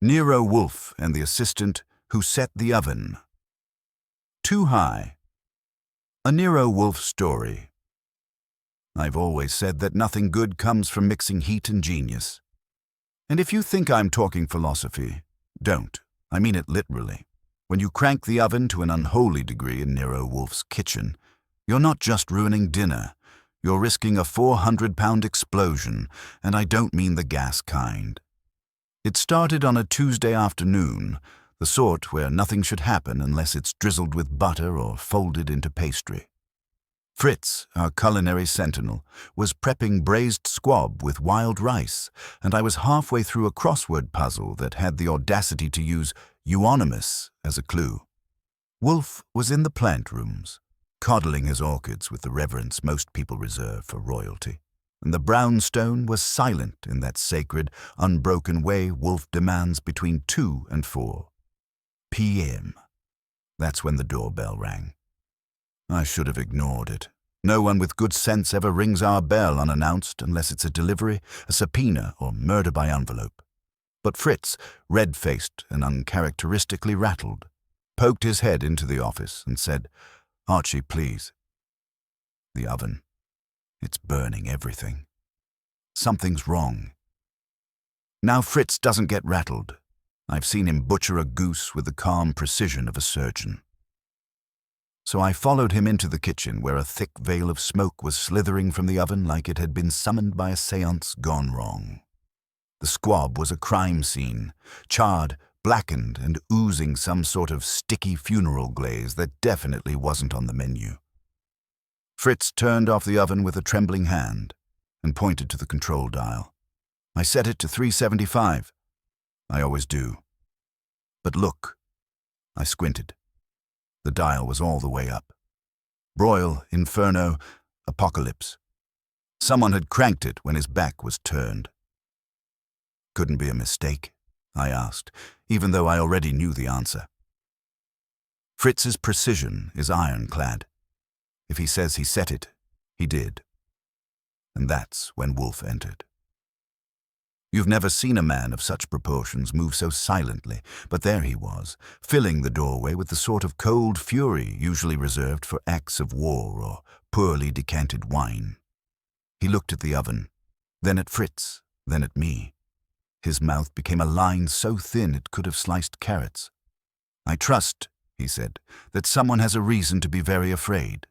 Nero Wolfe and the assistant who set the oven. Too high. A Nero Wolfe story. I've always said that nothing good comes from mixing heat and genius. And if you think I'm talking philosophy, don't. I mean it literally. When you crank the oven to an unholy degree in Nero Wolfe's kitchen, you're not just ruining dinner, you're risking a 400-pound explosion, and I don't mean the gas kind. It started on a Tuesday afternoon, the sort where nothing should happen unless it's drizzled with butter or folded into pastry. Fritz, our culinary sentinel, was prepping braised squab with wild rice, and I was halfway through a crossword puzzle that had the audacity to use euonymus as a clue. Wolfe was in the plant rooms, coddling his orchids with the reverence most people reserve for royalty, and the brownstone was silent in that sacred, unbroken way Wolfe demands between 2 and 4 p.m. That's when the doorbell rang. I should have ignored it. No one with good sense ever rings our bell unannounced unless it's a delivery, a subpoena, or murder by envelope. But Fritz, red-faced and uncharacteristically rattled, poked his head into the office and said, "Archie, please." The oven. It's burning everything. Something's wrong. Now Fritz doesn't get rattled. I've seen him butcher a goose with the calm precision of a surgeon. So I followed him into the kitchen where a thick veil of smoke was slithering from the oven like it had been summoned by a seance gone wrong. The squab was a crime scene, charred, blackened, and oozing some sort of sticky funeral glaze that definitely wasn't on the menu. Fritz turned off the oven with a trembling hand and pointed to the control dial. I set it to 375. I always do. But look. I squinted. The dial was all the way up. Broil, inferno, apocalypse. Someone had cranked it when his back was turned. Couldn't be a mistake, I asked, even though I already knew the answer. Fritz's precision is ironclad. If he says he set it, he did. And that's when Wolfe entered. You've never seen a man of such proportions move so silently, but there he was, filling the doorway with the sort of cold fury usually reserved for acts of war or poorly decanted wine. He looked at the oven, then at Fritz, then at me. His mouth became a line so thin it could have sliced carrots. "I trust," he said, "that someone has a reason to be very afraid."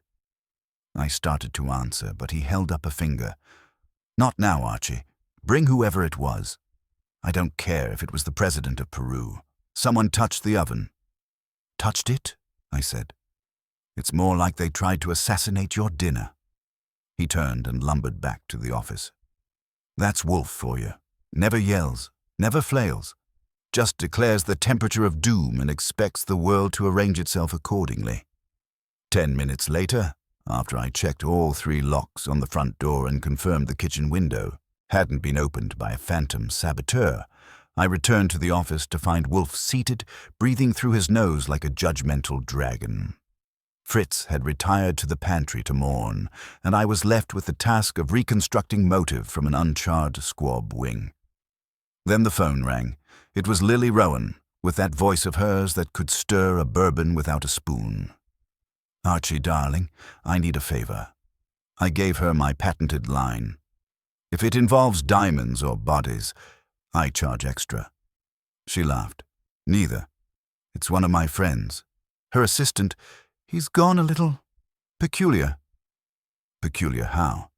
I started to answer, but he held up a finger. "Not now, Archie. Bring whoever it was. I don't care if it was the president of Peru. Someone touched the oven." "Touched it?" I said. "It's more like they tried to assassinate your dinner." He turned and lumbered back to the office. "That's Wolfe for you. Never yells, never flails. Just declares the temperature of doom and expects the world to arrange itself accordingly." 10 minutes later, after I checked all 3 locks on the front door and confirmed the kitchen window hadn't been opened by a phantom saboteur, I returned to the office to find Wolfe seated, breathing through his nose like a judgmental dragon. Fritz had retired to the pantry to mourn, and I was left with the task of reconstructing motive from an uncharred squab wing. Then the phone rang. It was Lily Rowan, with that voice of hers that could stir a bourbon without a spoon. "Archie, darling, I need a favor." I gave her my patented line. "If it involves diamonds or bodies, I charge extra." She laughed. "Neither. It's one of my friends. Her assistant, he's gone a little peculiar." "Peculiar how?"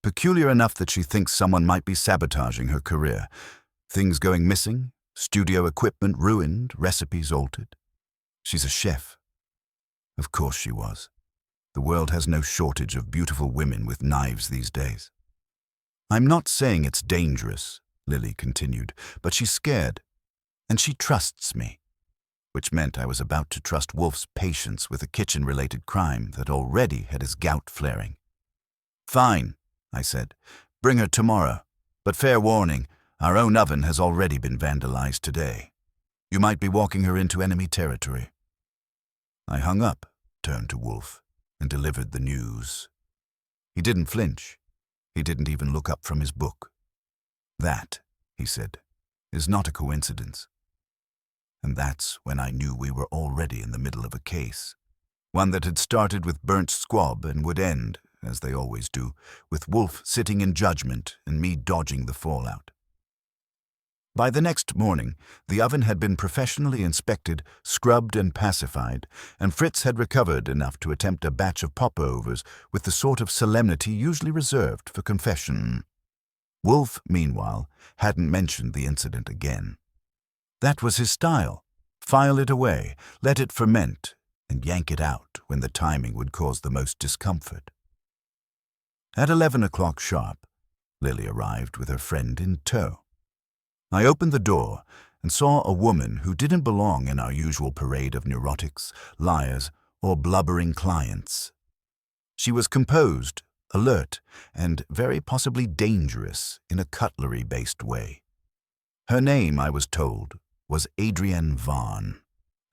"Peculiar enough that she thinks someone might be sabotaging her career. Things going missing, studio equipment ruined, recipes altered. She's a chef." Of course she was. The world has no shortage of beautiful women with knives these days. "I'm not saying it's dangerous," Lily continued, "but she's scared. And she trusts me." Which meant I was about to trust Wolfe's patience with a kitchen-related crime that already had his gout flaring. "Fine," I said. "Bring her tomorrow. But fair warning, our own oven has already been vandalized today. You might be walking her into enemy territory." I hung up, turned to Wolfe, and delivered the news. He didn't flinch. He didn't even look up from his book. "That," he said, is not a coincidence. And that's when I knew we were already in the middle of a case. One that had started with burnt squab and would end, as they always do, with Wolfe sitting in judgment and me dodging the fallout. By the next morning, the oven had been professionally inspected, scrubbed and pacified, and Fritz had recovered enough to attempt a batch of popovers with the sort of solemnity usually reserved for confession. Wolfe, meanwhile, hadn't mentioned the incident again. That was his style. File it away, let it ferment, and yank it out when the timing would cause the most discomfort. At 11 o'clock sharp, Lily arrived with her friend in tow. I opened the door and saw a woman who didn't belong in our usual parade of neurotics, liars, or blubbering clients. She was composed, alert, and very possibly dangerous in a cutlery-based way. Her name, I was told, was Adrienne Vaughn,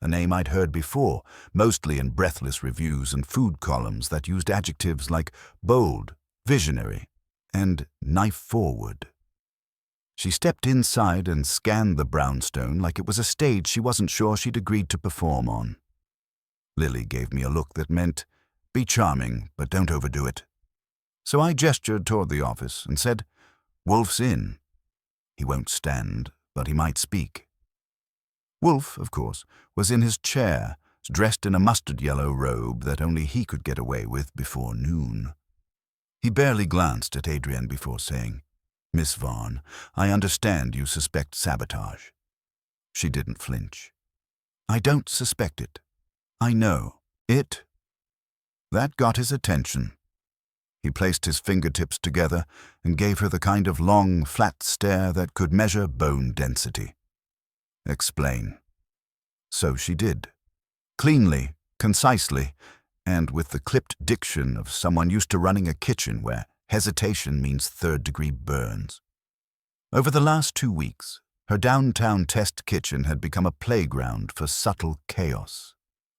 a name I'd heard before, mostly in breathless reviews and food columns that used adjectives like bold, visionary, and knife-forward. She stepped inside and scanned the brownstone like it was a stage she wasn't sure she'd agreed to perform on. Lily gave me a look that meant, "Be charming, but don't overdo it." So I gestured toward the office and said, "Wolfe's in. He won't stand, but he might speak." Wolfe, of course, was in his chair, dressed in a mustard-yellow robe that only he could get away with before noon. He barely glanced at Adrienne before saying, "Miss Vaughn, I understand you suspect sabotage." She didn't flinch. "I don't suspect it. I know it." That got his attention. He placed his fingertips together and gave her the kind of long, flat stare that could measure bone density. "Explain." So she did. Cleanly, concisely, and with the clipped diction of someone used to running a kitchen where hesitation means third-degree burns. Over the last 2 weeks, her downtown test kitchen had become a playground for subtle chaos.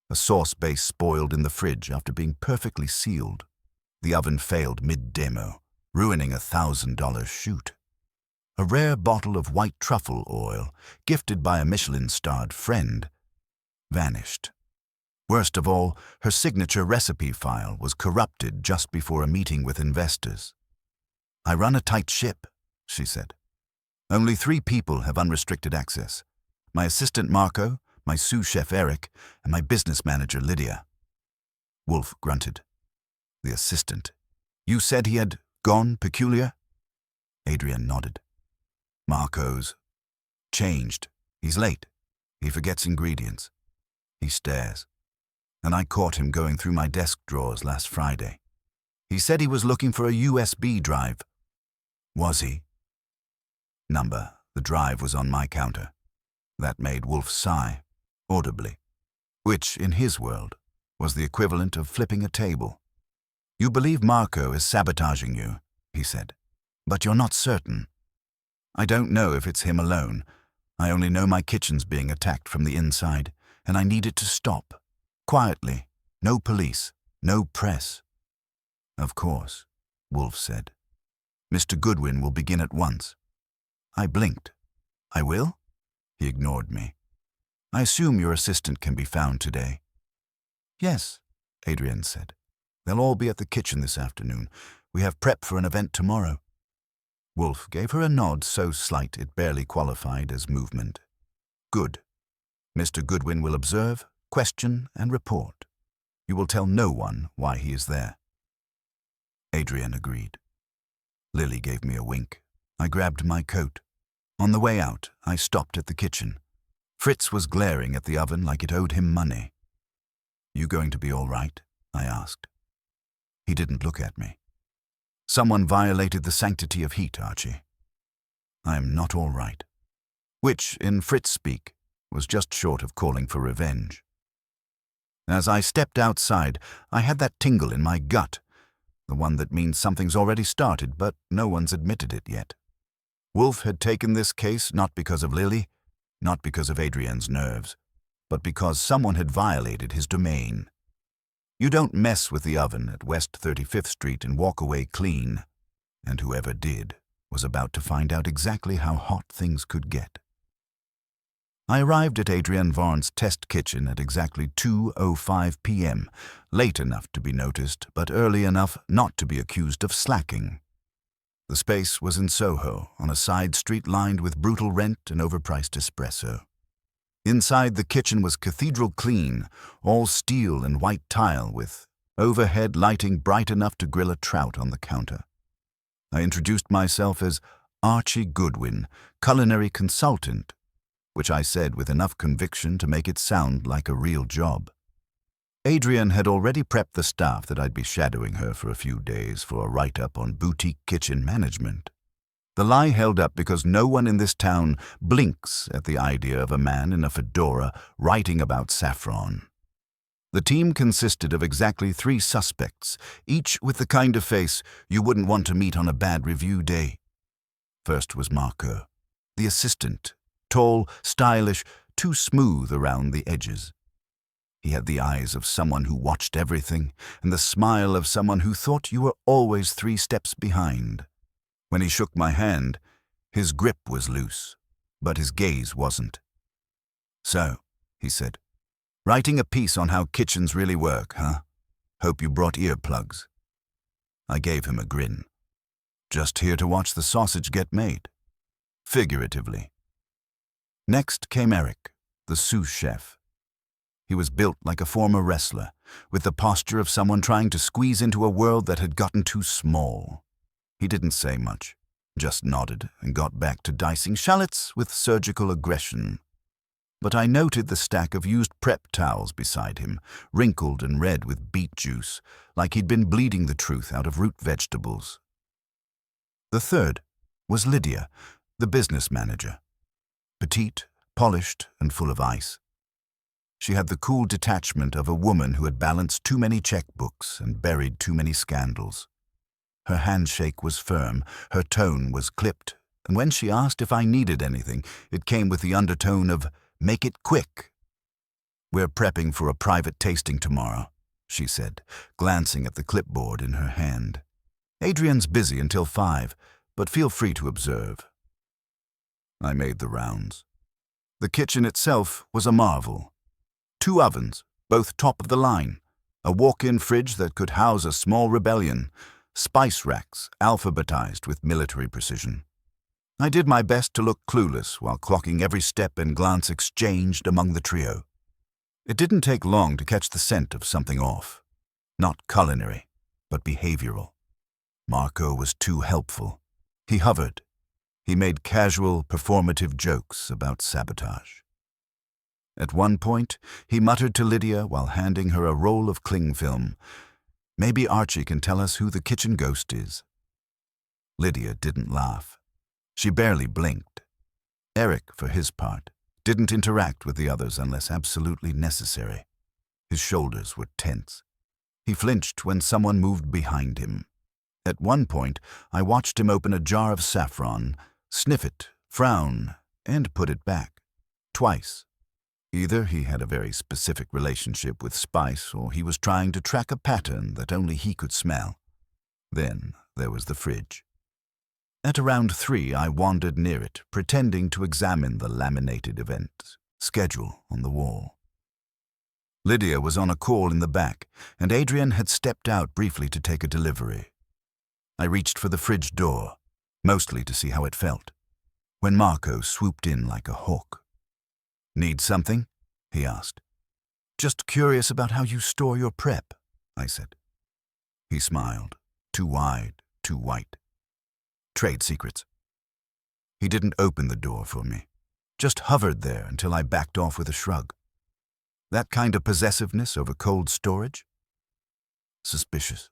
A sauce base spoiled in the fridge after being perfectly sealed. The oven failed mid-demo, ruining a $1,000 shoot. A rare bottle of white truffle oil, gifted by a Michelin-starred friend, vanished. Worst of all, her signature recipe file was corrupted just before a meeting with investors. "I run a tight ship," she said. "Only 3 people have unrestricted access. My assistant Marco, my sous chef Eric, and my business manager Lydia." Wolfe grunted. "The assistant. You said he had gone peculiar?" Adrienne nodded. "Marco's changed. He's late. He forgets ingredients. He stares. And I caught him going through my desk drawers last Friday. He said he was looking for a USB drive." "Was he?" "Number, the drive was on my counter." That made Wolfe sigh, audibly, which, in his world, was the equivalent of flipping a table. "You believe Marco is sabotaging you," he said, "but you're not certain." "I don't know if it's him alone. I only know my kitchen's being attacked from the inside, and I need it to stop. Quietly. No police. No press." "Of course," Wolfe said. "Mr. Goodwin will begin at once." I blinked. "I will?" He ignored me. "I assume your assistant can be found today." "Yes," Adrienne said. "They'll all be at the kitchen this afternoon. We have prep for an event tomorrow." Wolfe gave her a nod so slight it barely qualified as movement. "Good. Mr. Goodwin will observe, question, and report. You will tell no one why he is there." Adrienne agreed. Lily gave me a wink. I grabbed my coat. On the way out, I stopped at the kitchen. Fritz was glaring at the oven like it owed him money. "You going to be all right?" I asked. He didn't look at me. "Someone violated the sanctity of heat, Archie. I am not all right." Which, in Fritz speak, was just short of calling for revenge. As I stepped outside, I had that tingle in my gut, the one that means something's already started, but no one's admitted it yet. Wolfe had taken this case not because of Lily, not because of Adrienne's nerves, but because someone had violated his domain. You don't mess with the oven at West 35th Street and walk away clean, and whoever did was about to find out exactly how hot things could get. I arrived at Adrienne Varn's test kitchen at exactly 2:05 p.m., late enough to be noticed, but early enough not to be accused of slacking. The space was in Soho, on a side street lined with brutal rent and overpriced espresso. Inside, the kitchen was cathedral clean, all steel and white tile, with overhead lighting bright enough to grill a trout on the counter. I introduced myself as Archie Goodwin, culinary consultant, which I said with enough conviction to make it sound like a real job. Adrienne had already prepped the staff that I'd be shadowing her for a few days for a write-up on boutique kitchen management. The lie held up because no one in this town blinks at the idea of a man in a fedora writing about saffron. The team consisted of exactly 3 suspects, each with the kind of face you wouldn't want to meet on a bad review day. First was Marco, the assistant, tall, stylish, too smooth around the edges. He had the eyes of someone who watched everything and the smile of someone who thought you were always 3 steps behind. When he shook my hand, his grip was loose, but his gaze wasn't. "So," he said, "writing a piece on how kitchens really work, huh? Hope you brought earplugs." I gave him a grin. "Just here to watch the sausage get made." Figuratively. Next came Eric, the sous chef. He was built like a former wrestler, with the posture of someone trying to squeeze into a world that had gotten too small. He didn't say much, just nodded and got back to dicing shallots with surgical aggression. But I noted the stack of used prep towels beside him, wrinkled and red with beet juice, like he'd been bleeding the truth out of root vegetables. The third was Lydia, the business manager. Petite, polished, and full of ice. She had the cool detachment of a woman who had balanced too many checkbooks and buried too many scandals. Her handshake was firm, her tone was clipped, and when she asked if I needed anything, it came with the undertone of, "Make it quick." "We're prepping for a private tasting tomorrow," she said, glancing at the clipboard in her hand. "Adrienne's busy until 5, but feel free to observe." I made the rounds. The kitchen itself was a marvel. 2 ovens, both top of the line, a walk-in fridge that could house a small rebellion, spice racks alphabetized with military precision. I did my best to look clueless while clocking every step and glance exchanged among the trio. It didn't take long to catch the scent of something off. Not culinary, but behavioral. Marco was too helpful. He hovered. He made casual, performative jokes about sabotage. At one point, he muttered to Lydia while handing her a roll of cling film, "Maybe Archie can tell us who the kitchen ghost is." Lydia didn't laugh. She barely blinked. Eric, for his part, didn't interact with the others unless absolutely necessary. His shoulders were tense. He flinched when someone moved behind him. At one point, I watched him open a jar of saffron, sniff it, frown, and put it back. Twice. Either he had a very specific relationship with spice, or he was trying to track a pattern that only he could smell. Then there was the fridge. At around 3, I wandered near it, pretending to examine the laminated event schedule on the wall. Lydia was on a call in the back, and Adrienne had stepped out briefly to take a delivery. I reached for the fridge door, mostly to see how it felt, when Marco swooped in like a hawk. "Need something?" he asked. "Just curious about how you store your prep," I said. He smiled, too wide, too white. "Trade secrets." He didn't open the door for me, just hovered there until I backed off with a shrug. That kind of possessiveness over cold storage? Suspicious.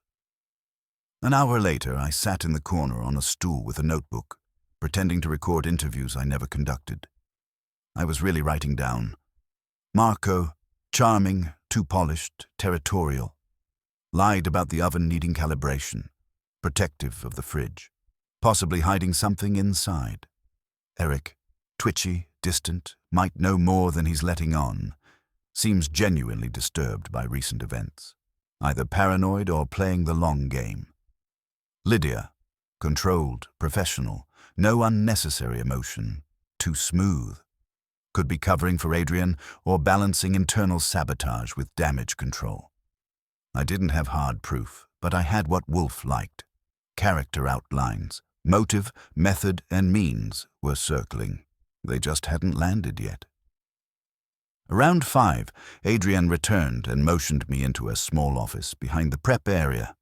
An hour later, I sat in the corner on a stool with a notebook, pretending to record interviews I never conducted. I was really writing down. Marco, charming, too polished, territorial. Lied about the oven needing calibration, protective of the fridge, possibly hiding something inside. Eric, twitchy, distant, might know more than he's letting on. Seems genuinely disturbed by recent events, either paranoid or playing the long game. Lydia, controlled, professional, no unnecessary emotion, too smooth. Could be covering for Adrian or balancing internal sabotage with damage control. I didn't have hard proof, but I had what Wolfe liked. Character outlines, motive, method, and means were circling. They just hadn't landed yet. Around 5, Adrian returned and motioned me into a small office behind the prep area.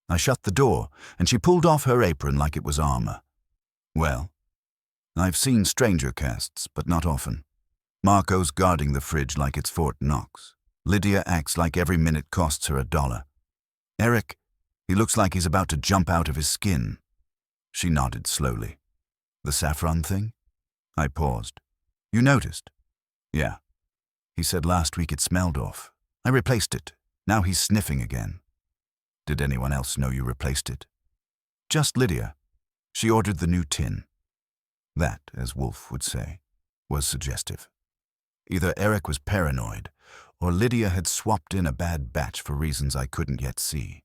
I shut the door, and she pulled off her apron like it was armor. Well, I've seen stranger casts, but not often. Marco's guarding the fridge like it's Fort Knox. Lydia acts like every minute costs her $1. Eric, he looks like he's about to jump out of his skin. She nodded slowly. The saffron thing? I paused. You noticed? Yeah. He said last week it smelled off. I replaced it. Now he's sniffing again. Did anyone else know you replaced it? Just Lydia. She ordered the new tin. That, as Wolfe would say, was suggestive. Either Eric was paranoid, or Lydia had swapped in a bad batch for reasons I couldn't yet see.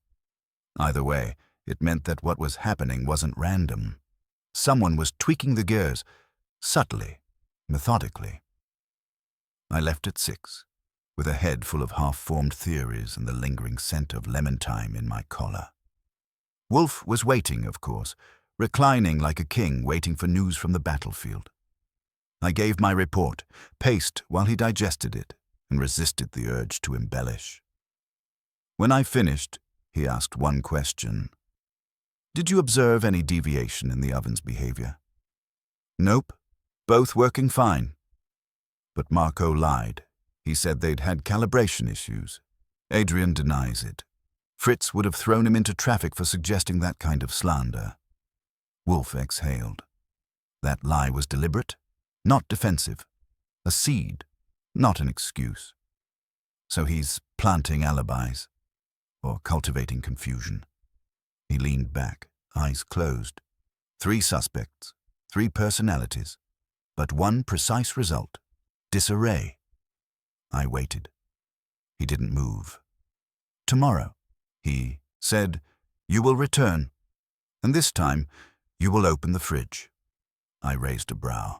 Either way, it meant that what was happening wasn't random. Someone was tweaking the gears, subtly, methodically. I left at 6, with a head full of half-formed theories and the lingering scent of lemon thyme in my collar. Wolfe was waiting, of course, reclining like a king waiting for news from the battlefield. I gave my report, paced while he digested it, and resisted the urge to embellish. When I finished, he asked one question. Did you observe any deviation in the oven's behavior? Nope, both working fine. But Marco lied. He said they'd had calibration issues. Adrian denies it. Fritz would have thrown him into traffic for suggesting that kind of slander. Wolfe exhaled. That lie was deliberate, not defensive. A seed, not an excuse. So he's planting alibis, or cultivating confusion. He leaned back, eyes closed. 3 suspects, 3 personalities, but one precise result. Disarray. I waited. He didn't move. Tomorrow, he said, you will return, and this time you will open the fridge. I raised a brow.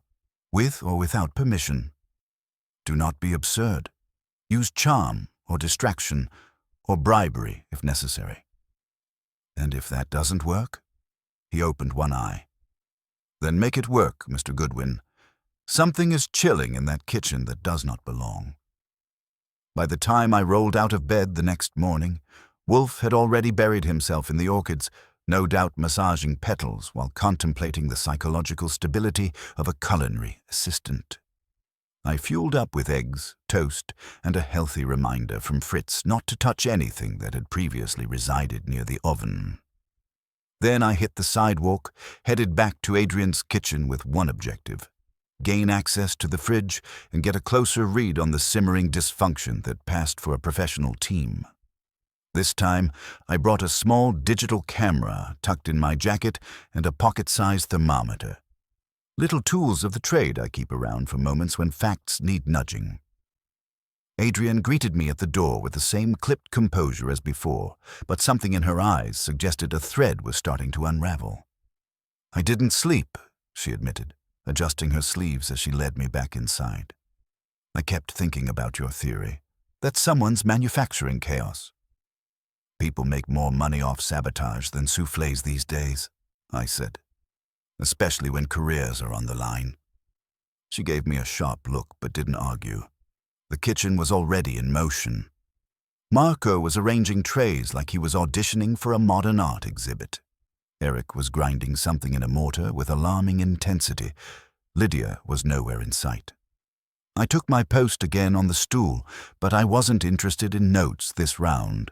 With or without permission. Do not be absurd. Use charm or distraction or bribery if necessary. And if that doesn't work? He opened one eye. Then make it work, Mr. Goodwin. Something is chilling in that kitchen that does not belong. By the time I rolled out of bed the next morning, Wolfe had already buried himself in the orchids, no doubt massaging petals while contemplating the psychological stability of a culinary assistant. I fueled up with eggs, toast, and a healthy reminder from Fritz not to touch anything that had previously resided near the oven. Then I hit the sidewalk, headed back to Adrian's kitchen with one objective: gain access to the fridge and get a closer read on the simmering dysfunction that passed for a professional team. This time, I brought a small digital camera tucked in my jacket and a pocket-sized thermometer. Little tools of the trade I keep around for moments when facts need nudging. Adrian greeted me at the door with the same clipped composure as before, but something in her eyes suggested a thread was starting to unravel. I didn't sleep, she admitted, adjusting her sleeves as she led me back inside. I kept thinking about your theory, that someone's manufacturing chaos. People make more money off sabotage than soufflés these days, I said, especially when careers are on the line. She gave me a sharp look but didn't argue. The kitchen was already in motion. Marco was arranging trays like he was auditioning for a modern art exhibit. Eric was grinding something in a mortar with alarming intensity. Lydia was nowhere in sight. I took my post again on the stool, but I wasn't interested in notes this round.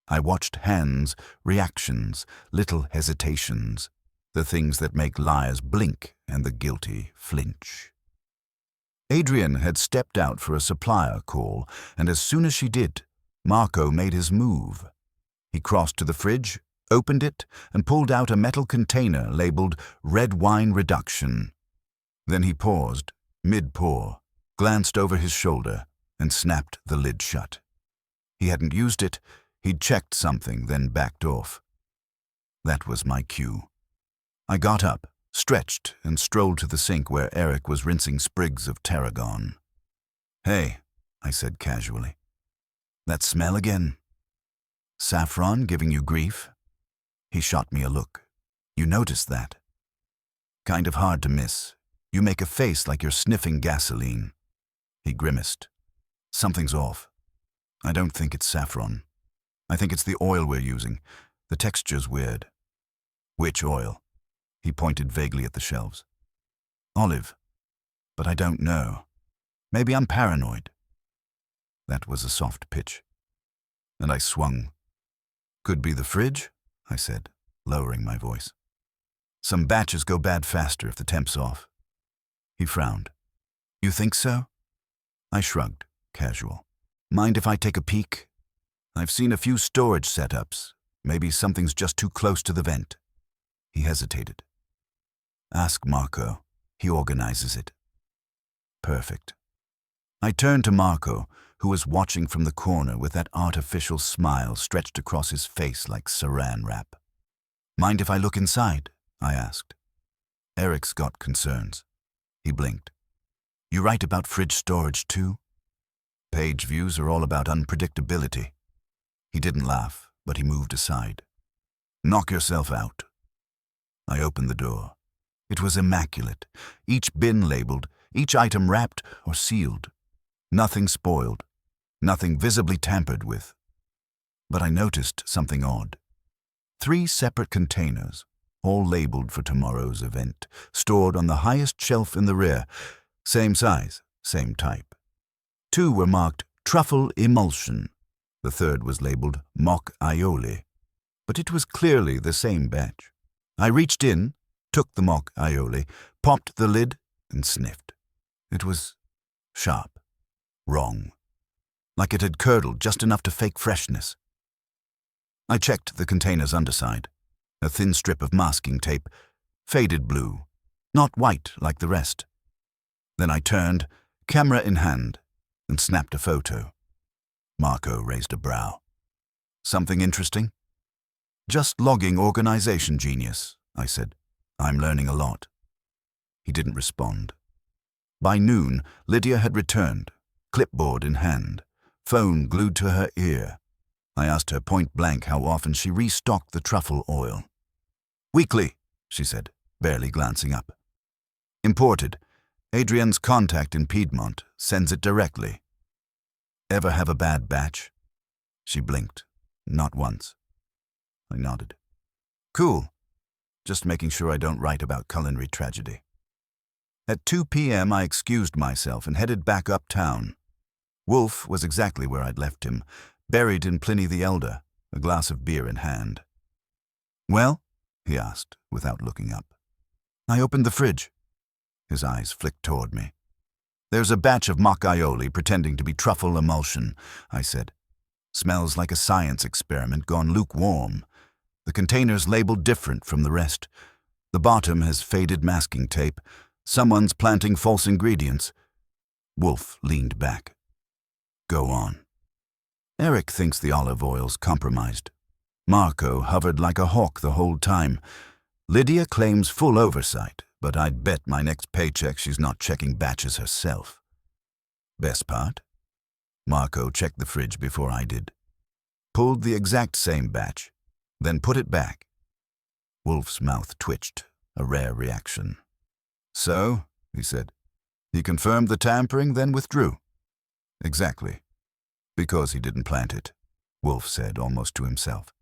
I watched hands, reactions, little hesitations, the things that make liars blink and the guilty flinch. Adrian had stepped out for a supplier call, and as soon as she did, Marco made his move. He crossed to the fridge, opened it, and pulled out a metal container labeled Red Wine Reduction. Then he paused, mid-pour, glanced over his shoulder, and snapped the lid shut. He hadn't used it. He'd checked something, then backed off. That was my cue. I got up, stretched, and strolled to the sink where Eric was rinsing sprigs of tarragon. "Hey," I said casually. "That smell again? Saffron giving you grief?" He shot me a look. "You noticed that?" "Kind of hard to miss. You make a face like you're sniffing gasoline." He grimaced. "Something's off. I don't think it's saffron. I think it's the oil we're using. The texture's weird." "Which oil?" He pointed vaguely at the shelves. "Olive. But I don't know. Maybe I'm paranoid." That was a soft pitch. And I swung. "Could be the fridge," I said, lowering my voice. "Some batches go bad faster if the temp's off." He frowned. "You think so?" I shrugged, casual. "Mind if I take a peek? I've seen a few storage setups. Maybe something's just too close to the vent." He hesitated. "Ask Marco. He organizes it." Perfect. I turned to Marco, who was watching from the corner with that artificial smile stretched across his face like saran wrap. "Mind if I look inside?" I asked. Eric's got concerns. He blinked. "You write about fridge storage too?" "Page views are all about unpredictability." He didn't laugh, but he moved aside. "Knock yourself out." I opened the door. It was immaculate, each bin labeled, each item wrapped or sealed. Nothing spoiled, nothing visibly tampered with. But I noticed something odd. 3 separate containers, all labeled for tomorrow's event, stored on the highest shelf in the rear, same size, same type. 2 were marked truffle emulsion. The third was labeled mock aioli, but it was clearly the same batch. I reached in, took the mock aioli, popped the lid, and sniffed. It was sharp. Wrong. Like it had curdled just enough to fake freshness. I checked the container's underside. A thin strip of masking tape, faded blue, not white like the rest. Then I turned, camera in hand, and snapped a photo. Marco raised a brow. "Something interesting?" "Just logging organization genius," I said. "I'm learning a lot." He didn't respond. By noon, Lydia had returned, clipboard in hand, phone glued to her ear. I asked her point blank how often she restocked the truffle oil. "Weekly," she said, barely glancing up. "Imported. Adrian's contact in Piedmont sends it directly." "Ever have a bad batch?" She blinked. "Not once." I nodded. "Cool. Just making sure I don't write about culinary tragedy." At 2 p.m. I excused myself and headed back uptown. Wolfe was exactly where I'd left him, buried in Pliny the Elder, a glass of beer in hand. "Well?" he asked, without looking up. I opened the fridge. His eyes flicked toward me. "There's a batch of mock aioli pretending to be truffle emulsion," I said. "Smells like a science experiment gone lukewarm. The container's labeled different from the rest. The bottom has faded masking tape. Someone's planting false ingredients." Wolfe leaned back. "Go on." "Eric thinks the olive oil's compromised. Marco hovered like a hawk the whole time. Lydia claims full oversight, but I'd bet my next paycheck she's not checking batches herself. Best part? Marco checked the fridge before I did. Pulled the exact same batch, then put it back." Wolfe's mouth twitched, a rare reaction. "So," he said, "he confirmed the tampering, then withdrew." "Exactly. Because he didn't plant it," Wolfe said, almost to himself.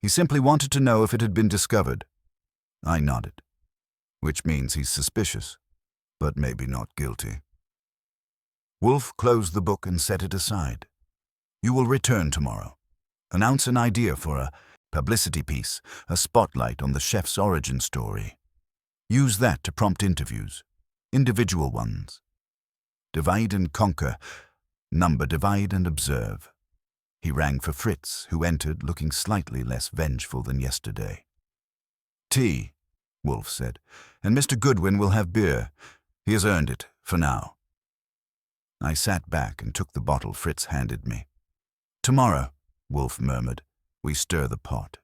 "He simply wanted to know if it had been discovered." I nodded. "Which means he's suspicious, but maybe not guilty." Wolfe closed the book and set it aside. "You will return tomorrow. Announce an idea for a publicity piece, a spotlight on the chef's origin story. Use that to prompt interviews, individual ones. Divide and conquer, number, divide and observe." He rang for Fritz, who entered looking slightly less vengeful than yesterday. "Tea," Wolfe said, "and Mr. Goodwin will have beer. He has earned it, for now." I sat back and took the bottle Fritz handed me. "Tomorrow," Wolfe murmured, "we stir the pot.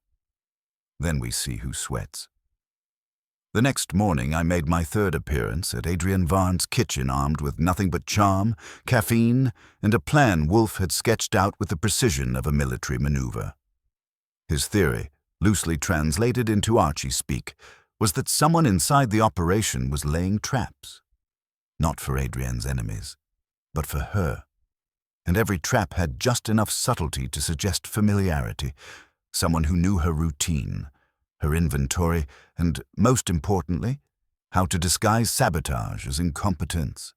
Then we see who sweats." The next morning I made my third appearance at Adrian Varn's kitchen, armed with nothing but charm, caffeine, and a plan Wolfe had sketched out with the precision of a military maneuver. His theory, loosely translated into Archie speak, was that someone inside the operation was laying traps. Not for Adrian's enemies, but for her. And every trap had just enough subtlety to suggest familiarity, someone who knew her routine, her inventory, and, most importantly, how to disguise sabotage as incompetence.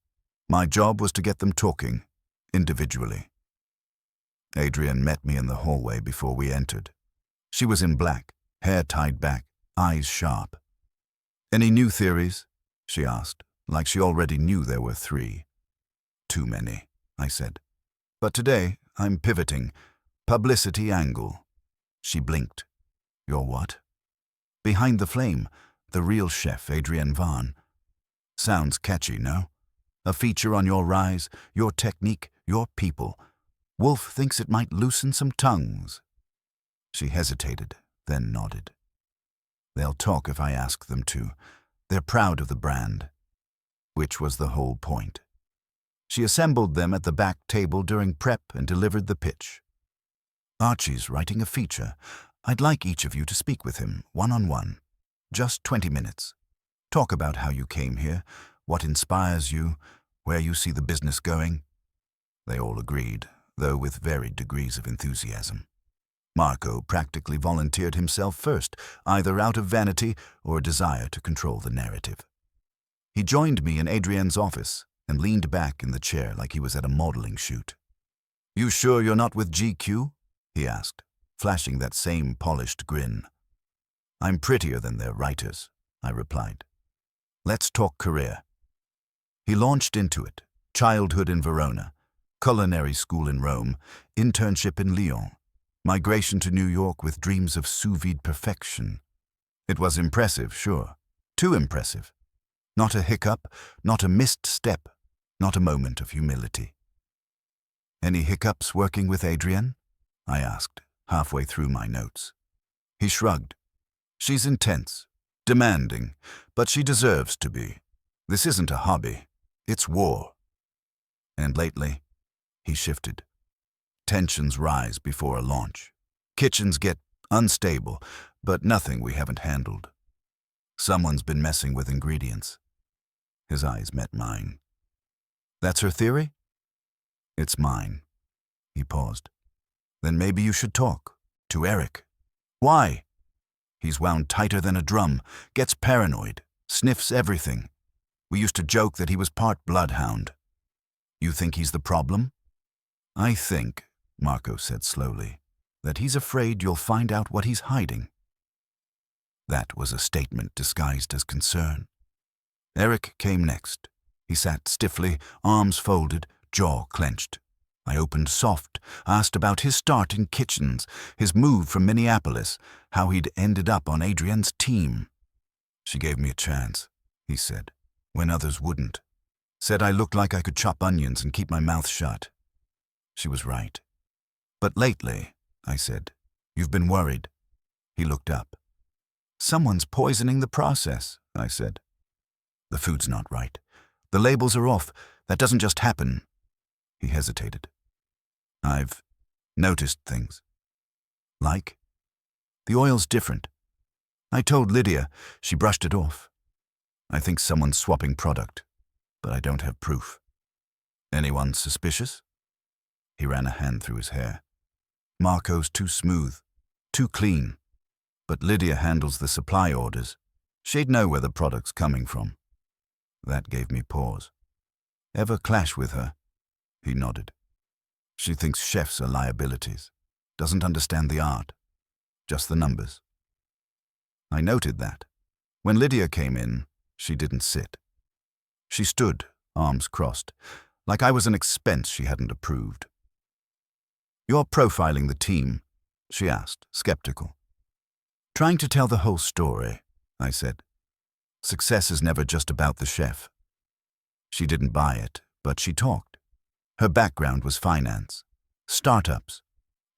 My job was to get them talking, individually. Adrian met me in the hallway before we entered. She was in black, hair tied back, eyes sharp. "Any new theories?" she asked, like she already knew there were 3. "Too many," I said. "But today, I'm pivoting. Publicity angle." She blinked. "You're what?" "Behind the flame, the real chef, Adrian Varn." "Sounds catchy, no? A feature on your rise, your technique, your people. Wolfe thinks it might loosen some tongues." She hesitated, then nodded. "They'll talk if I ask them to. They're proud of the brand." Which was the whole point. She assembled them at the back table during prep and delivered the pitch. "Archie's writing a feature. I'd like each of you to speak with him, one-on-one. Just 20 minutes. Talk about how you came here, what inspires you, where you see the business going." They all agreed, though with varied degrees of enthusiasm. Marco practically volunteered himself first, either out of vanity or a desire to control the narrative. He joined me in Adrian's office and leaned back in the chair like he was at a modeling shoot. "You sure you're not with GQ?" he asked, flashing that same polished grin. "I'm prettier than their writers," I replied. "Let's talk career." He launched into it: childhood in Verona, culinary school in Rome, internship in Lyon, migration to New York with dreams of sous vide perfection. It was impressive, sure. Too impressive. Not a hiccup, not a missed step, not a moment of humility. "Any hiccups working with Adrian?" I asked, halfway through my notes. He shrugged. "She's intense, demanding, but she deserves to be. This isn't a hobby. It's war." "And lately?" He shifted. "Tensions rise before a launch. Kitchens get unstable, but nothing we haven't handled. Someone's been messing with ingredients." His eyes met mine. "That's her theory?" "It's mine." He paused. "Then maybe you should talk. To Eric." "Why?" "He's wound tighter than a drum, gets paranoid, sniffs everything. We used to joke that he was part bloodhound." "You think he's the problem?" "I think," Marco said slowly, "that he's afraid you'll find out what he's hiding." That was a statement disguised as concern. Eric came next. He sat stiffly, arms folded, jaw clenched. I opened soft, asked about his start in kitchens, his move from Minneapolis, how he'd ended up on Adrian's team. "She gave me a chance," he said, "when others wouldn't. Said I looked like I could chop onions and keep my mouth shut." She was right. "But lately," I said, "you've been worried." He looked up. "Someone's poisoning the process," I said. "The food's not right. The labels are off. That doesn't just happen." He hesitated. "I've noticed things." "Like?" "The oil's different. I told Lydia. She brushed it off. I think someone's swapping product, but I don't have proof." "Anyone suspicious?" He ran a hand through his hair. "Marco's too smooth, too clean. But Lydia handles the supply orders. She'd know where the product's coming from." That gave me pause. "Ever clash with her?" He nodded. "She thinks chefs are liabilities. Doesn't understand the art. Just the numbers." I noted that. When Lydia came in, she didn't sit. She stood, arms crossed, like I was an expense she hadn't approved. "You're profiling the team?" she asked, skeptical. "Trying to tell the whole story," I said. "Success is never just about the chef." She didn't buy it, but she talked. Her background was finance, startups.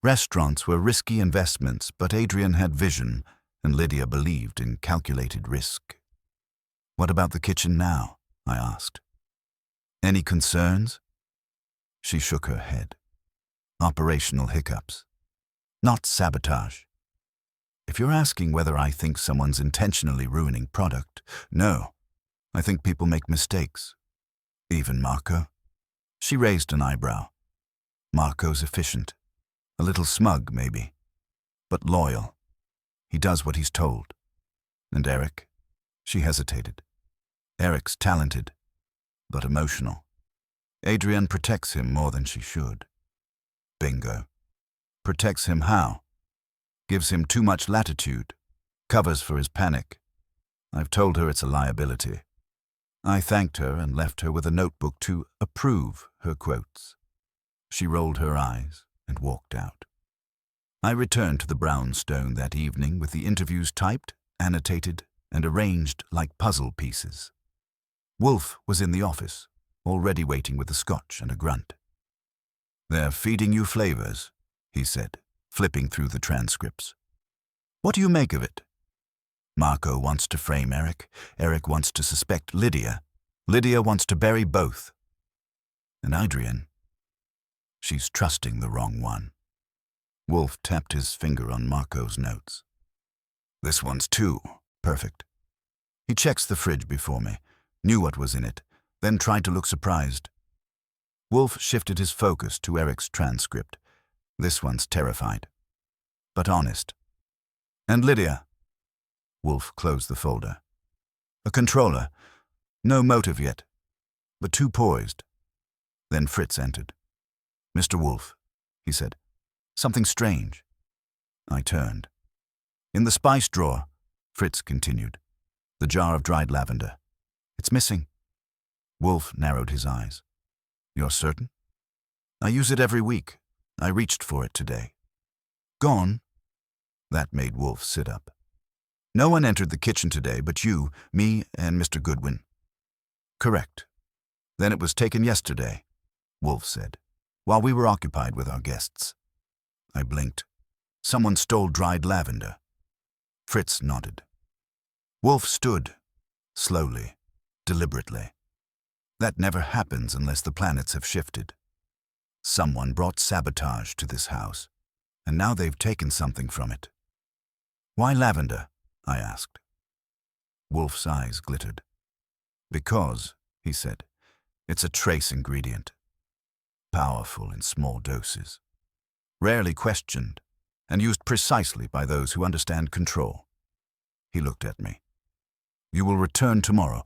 Restaurants were risky investments, but Adrian had vision, and Lydia believed in calculated risk. "What about the kitchen now?" I asked. "Any concerns?" She shook her head. "Operational hiccups. Not sabotage. If you're asking whether I think someone's intentionally ruining product, no. I think people make mistakes. Even Marco." She raised an eyebrow. "Marco's efficient. A little smug, maybe. But loyal. He does what he's told. And Eric?" She hesitated. "Eric's talented, but emotional. Adrienne protects him more than she should." "Bingo. Protects him how?" "Gives him too much latitude. Covers for his panic. I've told her it's a liability." I thanked her and left her with a notebook to approve her quotes. She rolled her eyes and walked out. I returned to the brownstone that evening with the interviews typed, annotated, and arranged like puzzle pieces. Wolfe was in the office, already waiting with a scotch and a grunt. "They're feeding you flavors," he said, flipping through the transcripts. "What do you make of it?" "Marco wants to frame Eric. Eric wants to suspect Lydia. Lydia wants to bury both. And Adrienne, she's trusting the wrong one." Wolfe tapped his finger on Marco's notes. "This one's too. Perfect." He checks the fridge before me, knew what was in it, then tried to look surprised. Wolfe shifted his focus to Eric's transcript. "This one's terrified, but honest." "And Lydia?" Wolfe closed the folder. "A controller. No motive yet, but too poised." Then Fritz entered. "Mr. Wolfe," he said. "Something strange." I turned. "In the spice drawer," Fritz continued. "The jar of dried lavender. It's missing." Wolfe narrowed his eyes. "You're certain?" "I use it every week. I reached for it today." "Gone?" That made Wolfe sit up. "No one entered the kitchen today but you, me, and Mr. Goodwin." "Correct. Then it was taken yesterday," Wolfe said, "while we were occupied with our guests." I blinked. "Someone stole dried lavender." Fritz nodded. Wolfe stood, slowly, deliberately. That never happens unless the planets have shifted. Someone brought sabotage to this house, and now they've taken something from it. "Why lavender?" I asked. Wolfe's eyes glittered. "Because," he said, "it's a trace ingredient. Powerful in small doses. Rarely questioned, and used precisely by those who understand control." He looked at me. "You will return tomorrow.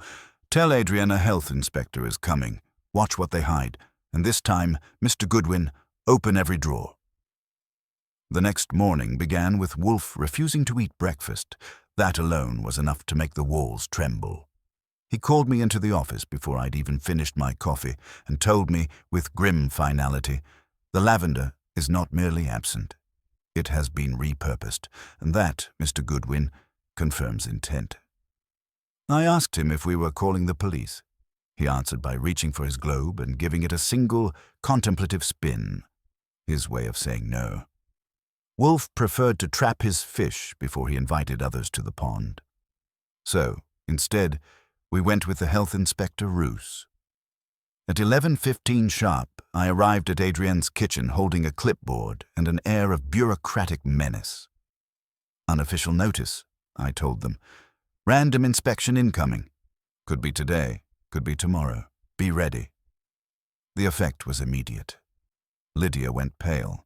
Tell Adrienne a health inspector is coming. Watch what they hide. And this time, Mr. Goodwin, open every drawer." The next morning began with Wolfe refusing to eat breakfast. That alone was enough to make the walls tremble. He called me into the office before I'd even finished my coffee and told me, with grim finality, the lavender is not merely absent. It has been repurposed, and that, Mr. Goodwin, confirms intent. I asked him if we were calling the police. He answered by reaching for his globe and giving it a single, contemplative spin, his way of saying no. Wolfe preferred to trap his fish before he invited others to the pond. So, instead, we went with the health inspector ruse. At 11:15 sharp, I arrived at Adrienne's kitchen holding a clipboard and an air of bureaucratic menace. "Unofficial notice," I told them. "Random inspection incoming. Could be today, could be tomorrow. Be ready." The effect was immediate. Lydia went pale.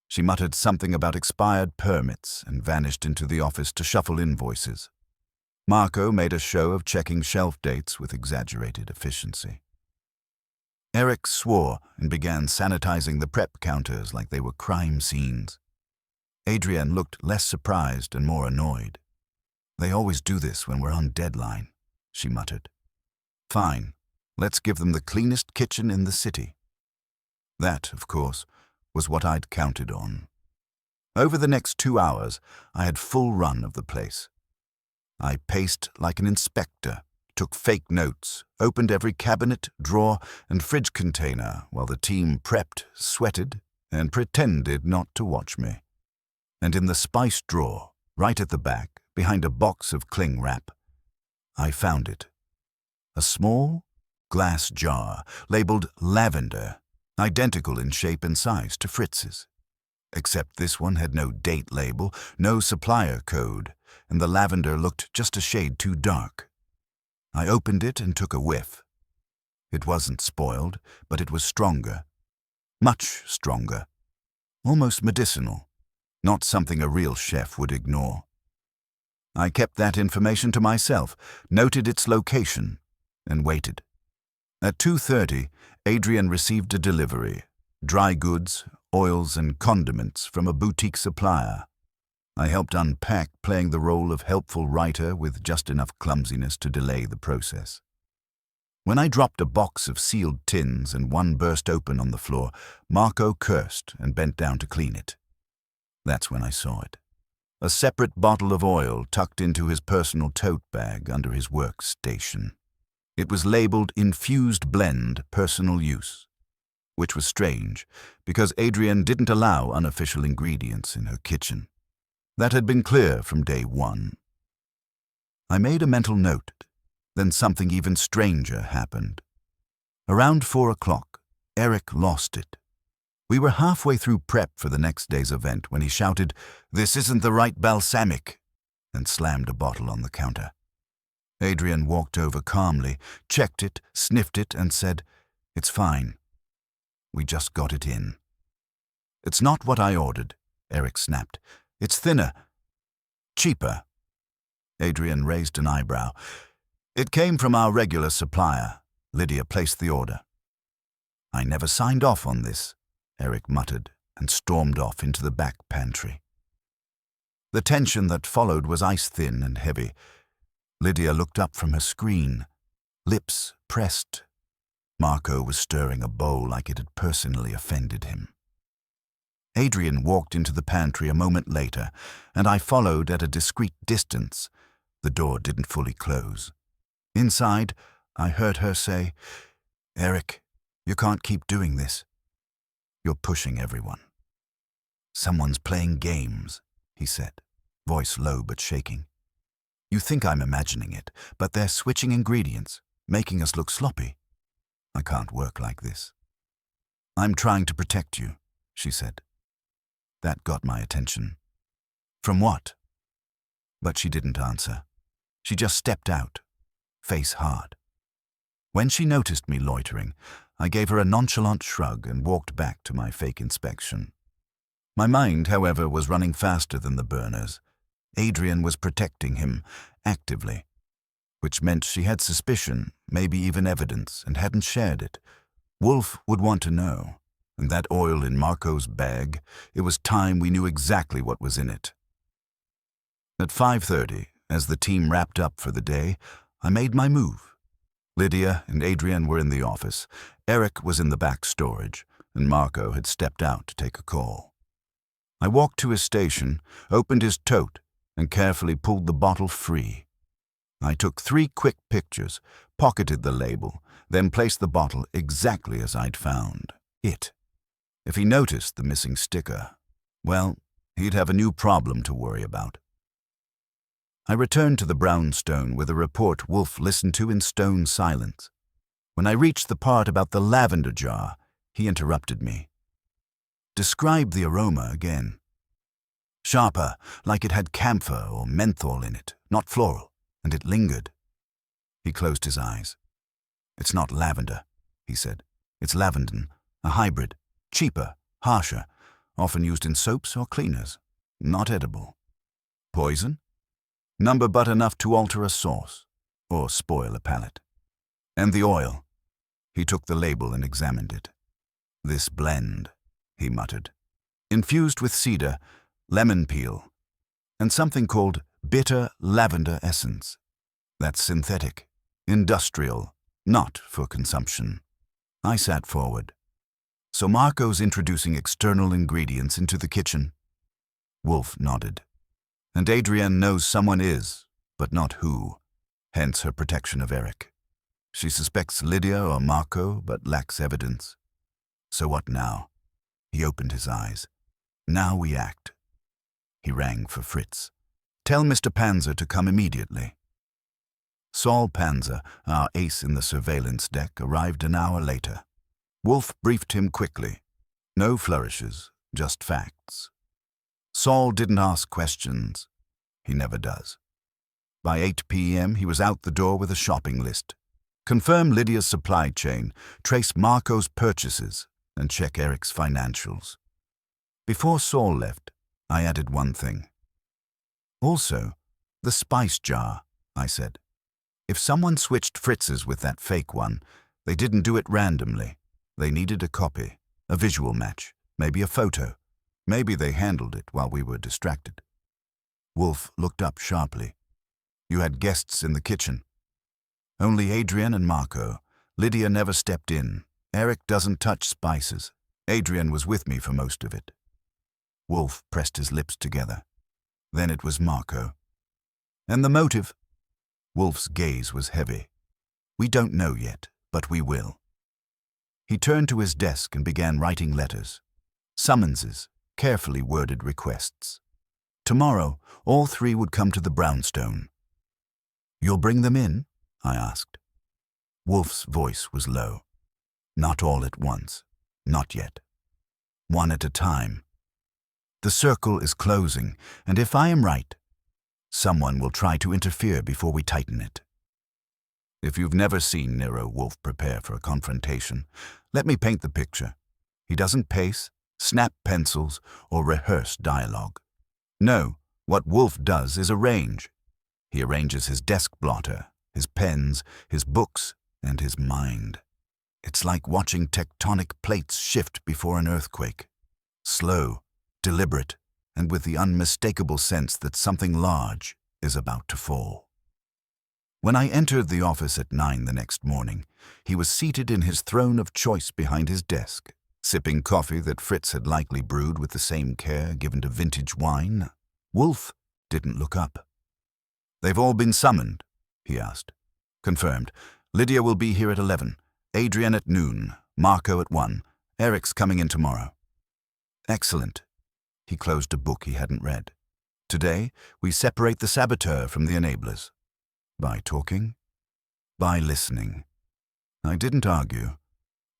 She muttered something about expired permits and vanished into the office to shuffle invoices. Marco made a show of checking shelf dates with exaggerated efficiency. Eric swore and began sanitizing the prep counters like they were crime scenes. Adrienne looked less surprised and more annoyed. "They always do this when we're on deadline," she muttered. "Fine, let's give them the cleanest kitchen in the city." That, of course, was what I'd counted on. Over the next 2 hours, I had full run of the place. I paced like an inspector, took fake notes, opened every cabinet, drawer, and fridge container while the team prepped, sweated, and pretended not to watch me. And in the spice drawer, right at the back, behind a box of cling wrap, I found it A small glass jar labeled lavender, identical in shape and size to Fritz's. Except this one had no date label, no supplier code, and the lavender looked just a shade too dark. I opened it and took a whiff. It wasn't spoiled, but it was stronger. Much stronger. Almost medicinal. Not something a real chef would ignore. I kept that information to myself, noted its location, and waited. At 2:30, Adrian received a delivery. Dry goods, oils, and condiments from a boutique supplier. I helped unpack, playing the role of helpful writer with just enough clumsiness to delay the process. When I dropped a box of sealed tins and one burst open on the floor, Marco cursed and bent down to clean it. That's when I saw it. A separate bottle of oil tucked into his personal tote bag under his workstation. It was labeled Infused Blend Personal Use, which was strange because Adrian didn't allow unofficial ingredients in her kitchen. That had been clear from day one. I made a mental note. Then something even stranger happened. Around 4 o'clock, Eric lost it. We were halfway through prep for the next day's event when he shouted, "This isn't the right balsamic," and slammed a bottle on the counter. Adrian walked over calmly, checked it, sniffed it, and said, "It's fine. We just got it in." "It's not what I ordered," Eric snapped. "It's thinner. Cheaper." Adrian raised an eyebrow. "It came from our regular supplier." Lydia placed the order. "I never signed off on this," Eric muttered and stormed off into the back pantry. The tension that followed was ice-thin and heavy. Lydia looked up from her screen, lips pressed. Marco was stirring a bowl like it had personally offended him. Adrian walked into the pantry a moment later, and I followed at a discreet distance. The door didn't fully close. Inside, I heard her say, "Eric, you can't keep doing this. You're pushing everyone." "Someone's playing games," he said, voice low but shaking. "You think I'm imagining it, but they're switching ingredients, making us look sloppy. I can't work like this." "I'm trying to protect you," she said. That got my attention. "From what?" But she didn't answer. She just stepped out, face hard. When she noticed me loitering, I gave her a nonchalant shrug and walked back to my fake inspection. My mind, however, was running faster than the burners. Adrian was protecting him, actively, which meant she had suspicion, maybe even evidence, and hadn't shared it. Wolfe would want to know. And that oil in Marco's bag, it was time we knew exactly what was in it. At 5:30, as the team wrapped up for the day, I made my move. Lydia and Adrian were in the office, Eric was in the back storage, and Marco had stepped out to take a call. I walked to his station, opened his tote, and carefully pulled the bottle free. I took 3 quick pictures, pocketed the label, then placed the bottle exactly as I'd found it. If he noticed the missing sticker, well, he'd have a new problem to worry about. I returned to the brownstone with a report Wolfe listened to in stone silence. When I reached the part about the lavender jar, he interrupted me. "Describe the aroma again." "Sharper, like it had camphor or menthol in it, not floral, and it lingered." He closed his eyes. "It's not lavender," he said. "It's lavandin, a hybrid. Cheaper, harsher, often used in soaps or cleaners. Not edible." "Poison?" "Number but enough to alter a sauce, or spoil a palate." "And the oil?" He took the label and examined it. "This blend," he muttered. "Infused with cedar, lemon peel, and something called bitter lavender essence. That's synthetic, industrial, not for consumption." I sat forward. "So Marco's introducing external ingredients into the kitchen?" Wolfe nodded. "And Adrienne knows someone is, but not who, hence her protection of Eric. She suspects Lydia or Marco, but lacks evidence. So what now?" He opened his eyes. "Now we act." He rang for Fritz. "Tell Mr. Panzer to come immediately." Saul Panzer, our ace in the surveillance deck, arrived an hour later. Wolfe briefed him quickly. No flourishes, just facts. Saul didn't ask questions. He never does. By 8 p.m. he was out the door with a shopping list. Confirm Lydia's supply chain, trace Marco's purchases, and check Eric's financials. Before Saul left, I added one thing. Also, the spice jar, I said. If someone switched Fritz's with that fake one, they didn't do it randomly. They needed a copy, a visual match, maybe a photo. Maybe they handled it while we were distracted. Wolfe looked up sharply. You had guests in the kitchen. Only Adrian and Marco. Lydia never stepped in. Eric doesn't touch spices. Adrian was with me for most of it. Wolfe pressed his lips together. Then it was Marco. And the motive? Wolfe's gaze was heavy. We don't know yet, but we will. He turned to his desk and began writing letters. Summonses, carefully worded requests. Tomorrow, all three would come to the brownstone. You'll bring them in? I asked. Wolfe's voice was low. Not all at once. Not yet. One at a time. The circle is closing, and if I am right, someone will try to interfere before we tighten it. If you've never seen Nero Wolfe prepare for a confrontation, let me paint the picture. He doesn't pace, snap pencils, or rehearse dialogue. No, what Wolfe does is arrange. He arranges his desk blotter, his pens, his books, and his mind. It's like watching tectonic plates shift before an earthquake. Slow, deliberate, and with the unmistakable sense that something large is about to fall. When I entered the office at 9 the next morning, he was seated in his throne of choice behind his desk, sipping coffee that Fritz had likely brewed with the same care given to vintage wine. Wolfe didn't look up. They've all been summoned, he asked. Confirmed. Lydia will be here at 11, Adrian at noon, Marco at 1, Eric's coming in tomorrow. Excellent. He closed a book he hadn't read. Today, we separate the saboteur from the enablers. By talking? By listening. I didn't argue.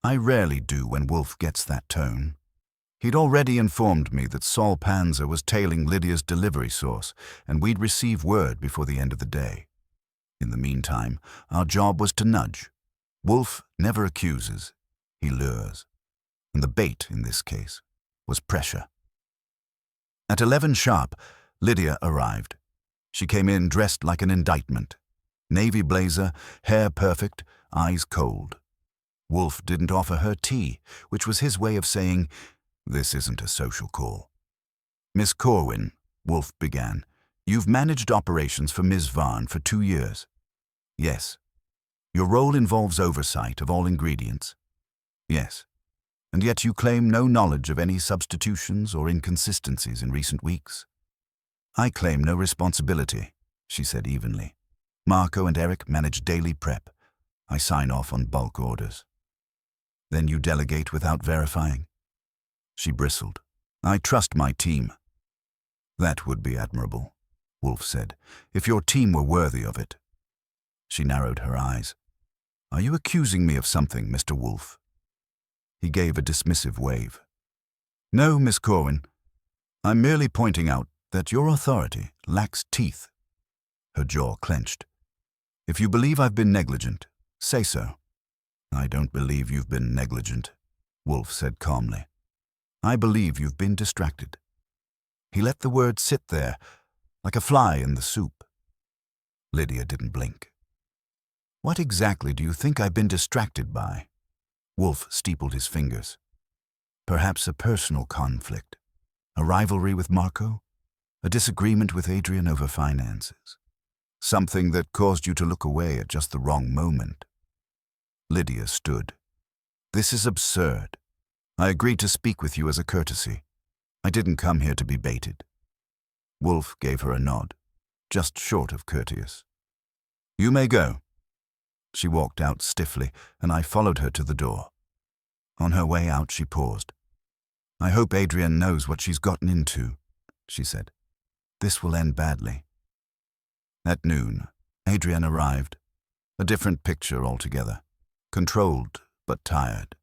I rarely do when Wolfe gets that tone. He'd already informed me that Saul Panzer was tailing Lydia's delivery source, and we'd receive word before the end of the day. In the meantime, our job was to nudge. Wolfe never accuses, he lures. And the bait, in this case, was pressure. At 11 sharp, Lydia arrived. She came in dressed like an indictment. Navy blazer, hair perfect, eyes cold. Wolfe didn't offer her tea, which was his way of saying, this isn't a social call. Miss Corwin, Wolfe began, you've managed operations for Ms. Varn for 2 years. Yes. Your role involves oversight of all ingredients. Yes. And yet you claim no knowledge of any substitutions or inconsistencies in recent weeks. I claim no responsibility, she said evenly. Marco and Eric manage daily prep. I sign off on bulk orders. Then you delegate without verifying? She bristled. I trust my team. That would be admirable, Wolfe said, if your team were worthy of it. She narrowed her eyes. Are you accusing me of something, Mr. Wolfe? He gave a dismissive wave. No, Miss Corwin. I'm merely pointing out that your authority lacks teeth. Her jaw clenched. If you believe I've been negligent, say so. I don't believe you've been negligent, Wolfe said calmly. I believe you've been distracted. He let the word sit there, like a fly in the soup. Lydia didn't blink. What exactly do you think I've been distracted by? Wolfe steepled his fingers. Perhaps a personal conflict, a rivalry with Marco, a disagreement with Adrian over finances. Something that caused you to look away at just the wrong moment. Lydia stood. This is absurd. I agreed to speak with you as a courtesy. I didn't come here to be baited. Wolfe gave her a nod, just short of courteous. You may go. She walked out stiffly, and I followed her to the door. On her way out, she paused. I hope Adrian knows what she's gotten into, she said. This will end badly. At noon, Adrian arrived, A different picture altogether. Controlled, but tired.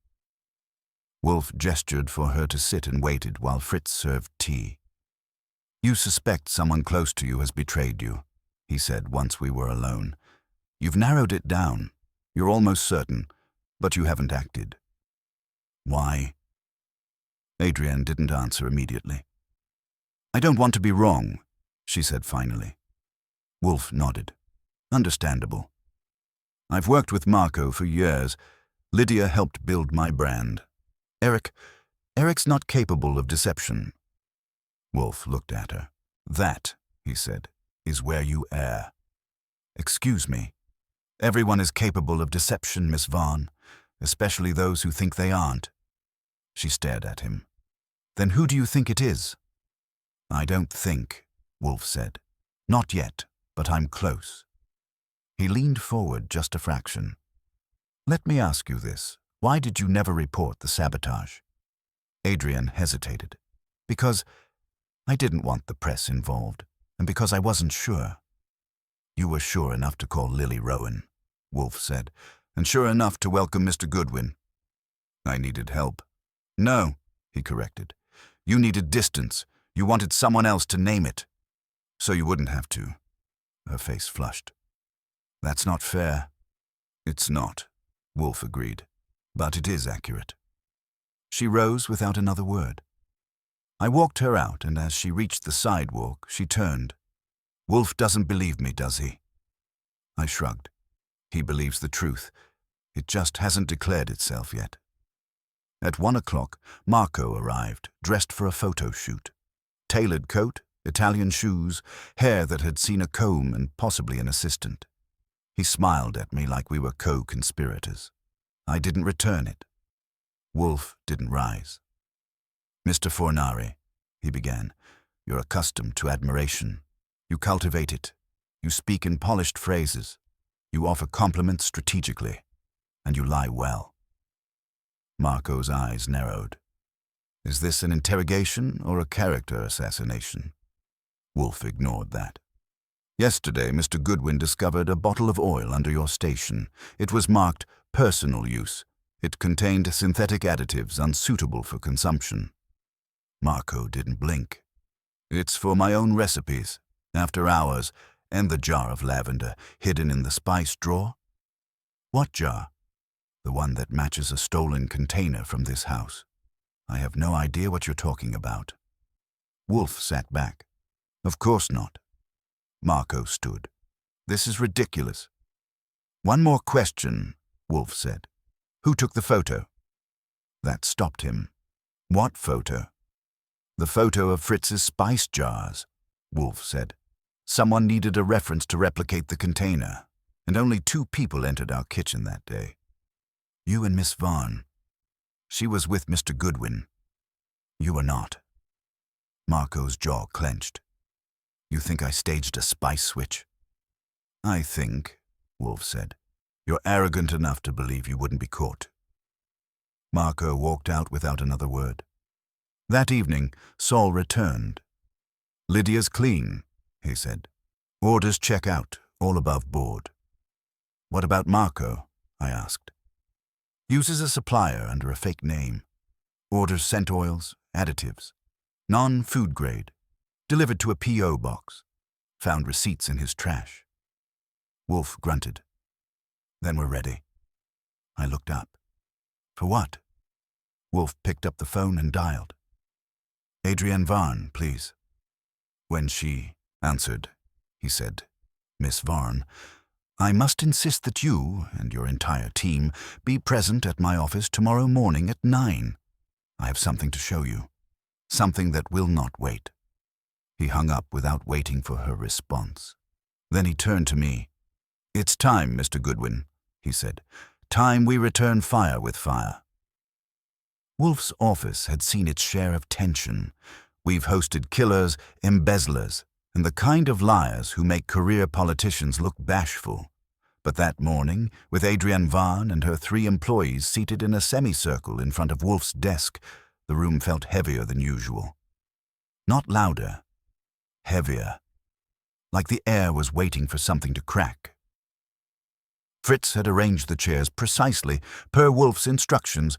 Wolfe gestured for her to sit and waited while Fritz served tea. "You suspect someone close to you has betrayed you," he said once we were alone. "You've narrowed it down. You're almost certain, but you haven't acted. Why?" Adrienne didn't answer immediately. "I don't want to be wrong," she said finally. Wolfe nodded. "Understandable. I've worked with Marco for years. Lydia helped build my brand. Eric's not capable of deception." Wolfe looked at her. "That," he said, "is where you err." "Excuse me. Everyone is capable of deception, Miss Vaughn, especially those who think they aren't." She stared at him. "Then who do you think it is?" "I don't think," Wolfe said. "Not yet, but I'm close." He leaned forward just a fraction. "Let me ask you this. Why did you never report the sabotage?" Adrienne hesitated. "Because I didn't want the press involved, and because I wasn't sure." "You were sure enough to call Lily Rowan," Wolfe said, "and sure enough to welcome Mr. Goodwin." "I needed help." "No," he corrected. "You needed distance. You wanted someone else to name it. So you wouldn't have to." Her face flushed. "That's not fair." "It's not," Wolfe agreed, "but it is accurate." She rose without another word. I walked her out, and as she reached the sidewalk, she turned. "Wolfe doesn't believe me, does he?" I shrugged. "He believes the truth. It just hasn't declared itself yet." At 1 o'clock, Marco arrived, dressed for a photo shoot. Tailored coat, Italian shoes, hair that had seen a comb and possibly an assistant. He smiled at me like we were co-conspirators. I didn't return it. Wolfe didn't rise. "Mr. Fornari," he began, "you're accustomed to admiration. You cultivate it. You speak in polished phrases. You offer compliments strategically. And you lie well." Marco's eyes narrowed. "Is this an interrogation or a character assassination?" Wolfe ignored that. "Yesterday, Mr. Goodwin discovered a bottle of oil under your station. It was marked personal use. It contained synthetic additives unsuitable for consumption." Marco didn't blink. "It's for my own recipes, after hours, and the jar of lavender hidden in the spice drawer." "What jar?" "The one that matches a stolen container from this house." "I have no idea what you're talking about." Wolfe sat back. "Of course not." Marco stood. "This is ridiculous." "One more question," Wolfe said. "Who took the photo?" That stopped him. "What photo?" "The photo of Fritz's spice jars," Wolfe said. "Someone needed a reference to replicate the container, and only 2 people entered our kitchen that day. You and Miss Vaughn. She was with Mr. Goodwin. You were not." Marco's jaw clenched. "You think I staged a spice switch?" "I think," Wolfe said, "you're arrogant enough to believe you wouldn't be caught." Marco walked out without another word. That evening, Saul returned. "Lydia's clean," he said. "Orders check out, all above board." "What about Marco?" I asked. "Uses a supplier under a fake name. Orders scent oils, additives. Non-food grade. Delivered to a P.O. box. Found receipts in his trash." Wolfe grunted. "Then we're ready." I looked up. "For what?" Wolfe picked up the phone and dialed. "Adrienne Vaughn, please." When she answered, he said, "Miss Vaughn, I must insist that you and your entire team be present at my office tomorrow morning at 9. I have something to show you. Something that will not wait." He hung up without waiting for her response. Then he turned to me. "It's time, Mr. Goodwin," he said. "Time we return fire with fire." Wolfe's office had seen its share of tension. We've hosted killers, embezzlers, and the kind of liars who make career politicians look bashful. But that morning, with Adrienne Vaughn and her 3 employees seated in a semicircle in front of Wolfe's desk, the room felt heavier than usual. Not louder, heavier, like the air was waiting for something to crack. Fritz had arranged the chairs precisely per Wolfe's instructions.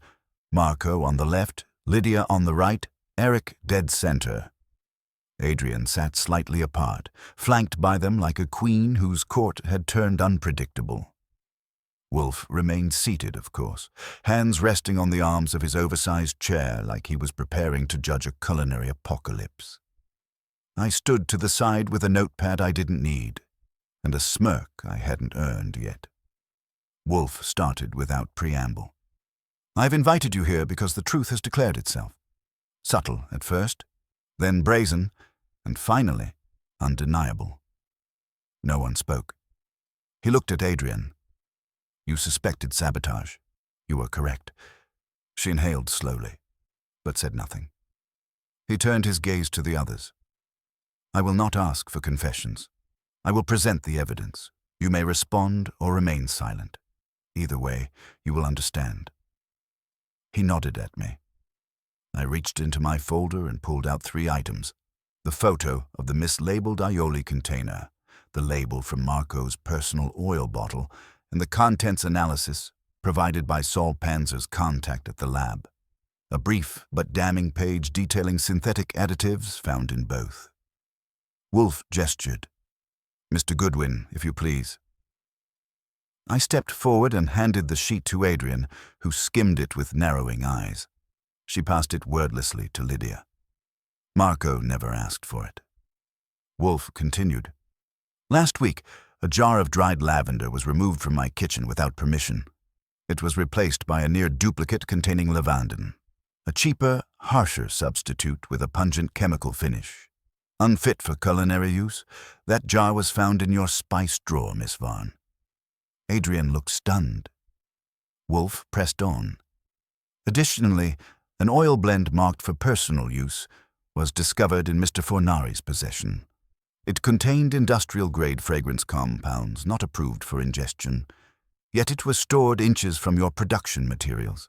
Marco on the left, Lydia on the right, Eric dead center. Adrian sat slightly apart, flanked by them like a queen whose court had turned unpredictable. Wolfe remained seated, of course, hands resting on the arms of his oversized chair like he was preparing to judge a culinary apocalypse. I stood to the side with a notepad I didn't need, and a smirk I hadn't earned yet. Wolfe started without preamble. "I've invited you here because the truth has declared itself. Subtle at first, then brazen, and finally undeniable." No one spoke. He looked at Adrian. "You suspected sabotage. You were correct." She inhaled slowly, but said nothing. He turned his gaze to the others. "I will not ask for confessions. I will present the evidence. You may respond or remain silent. Either way, you will understand." He nodded at me. I reached into my folder and pulled out 3 items: the photo of the mislabeled aioli container, the label from Marco's personal oil bottle, and the contents analysis provided by Saul Panzer's contact at the lab. A brief but damning page detailing synthetic additives found in both. Wolfe gestured. "Mr. Goodwin, if you please." I stepped forward and handed the sheet to Adrian, who skimmed it with narrowing eyes. She passed it wordlessly to Lydia. Marco never asked for it. Wolfe continued. "Last week, a jar of dried lavender was removed from my kitchen without permission. It was replaced by a near duplicate containing lavandin, a cheaper, harsher substitute with a pungent chemical finish. Unfit for culinary use, that jar was found in your spice drawer, Miss Varn." Adrian looked stunned. Wolfe pressed on. "Additionally, an oil blend marked for personal use was discovered in Mr. Fornari's possession. It contained industrial-grade fragrance compounds not approved for ingestion, yet it was stored inches from your production materials."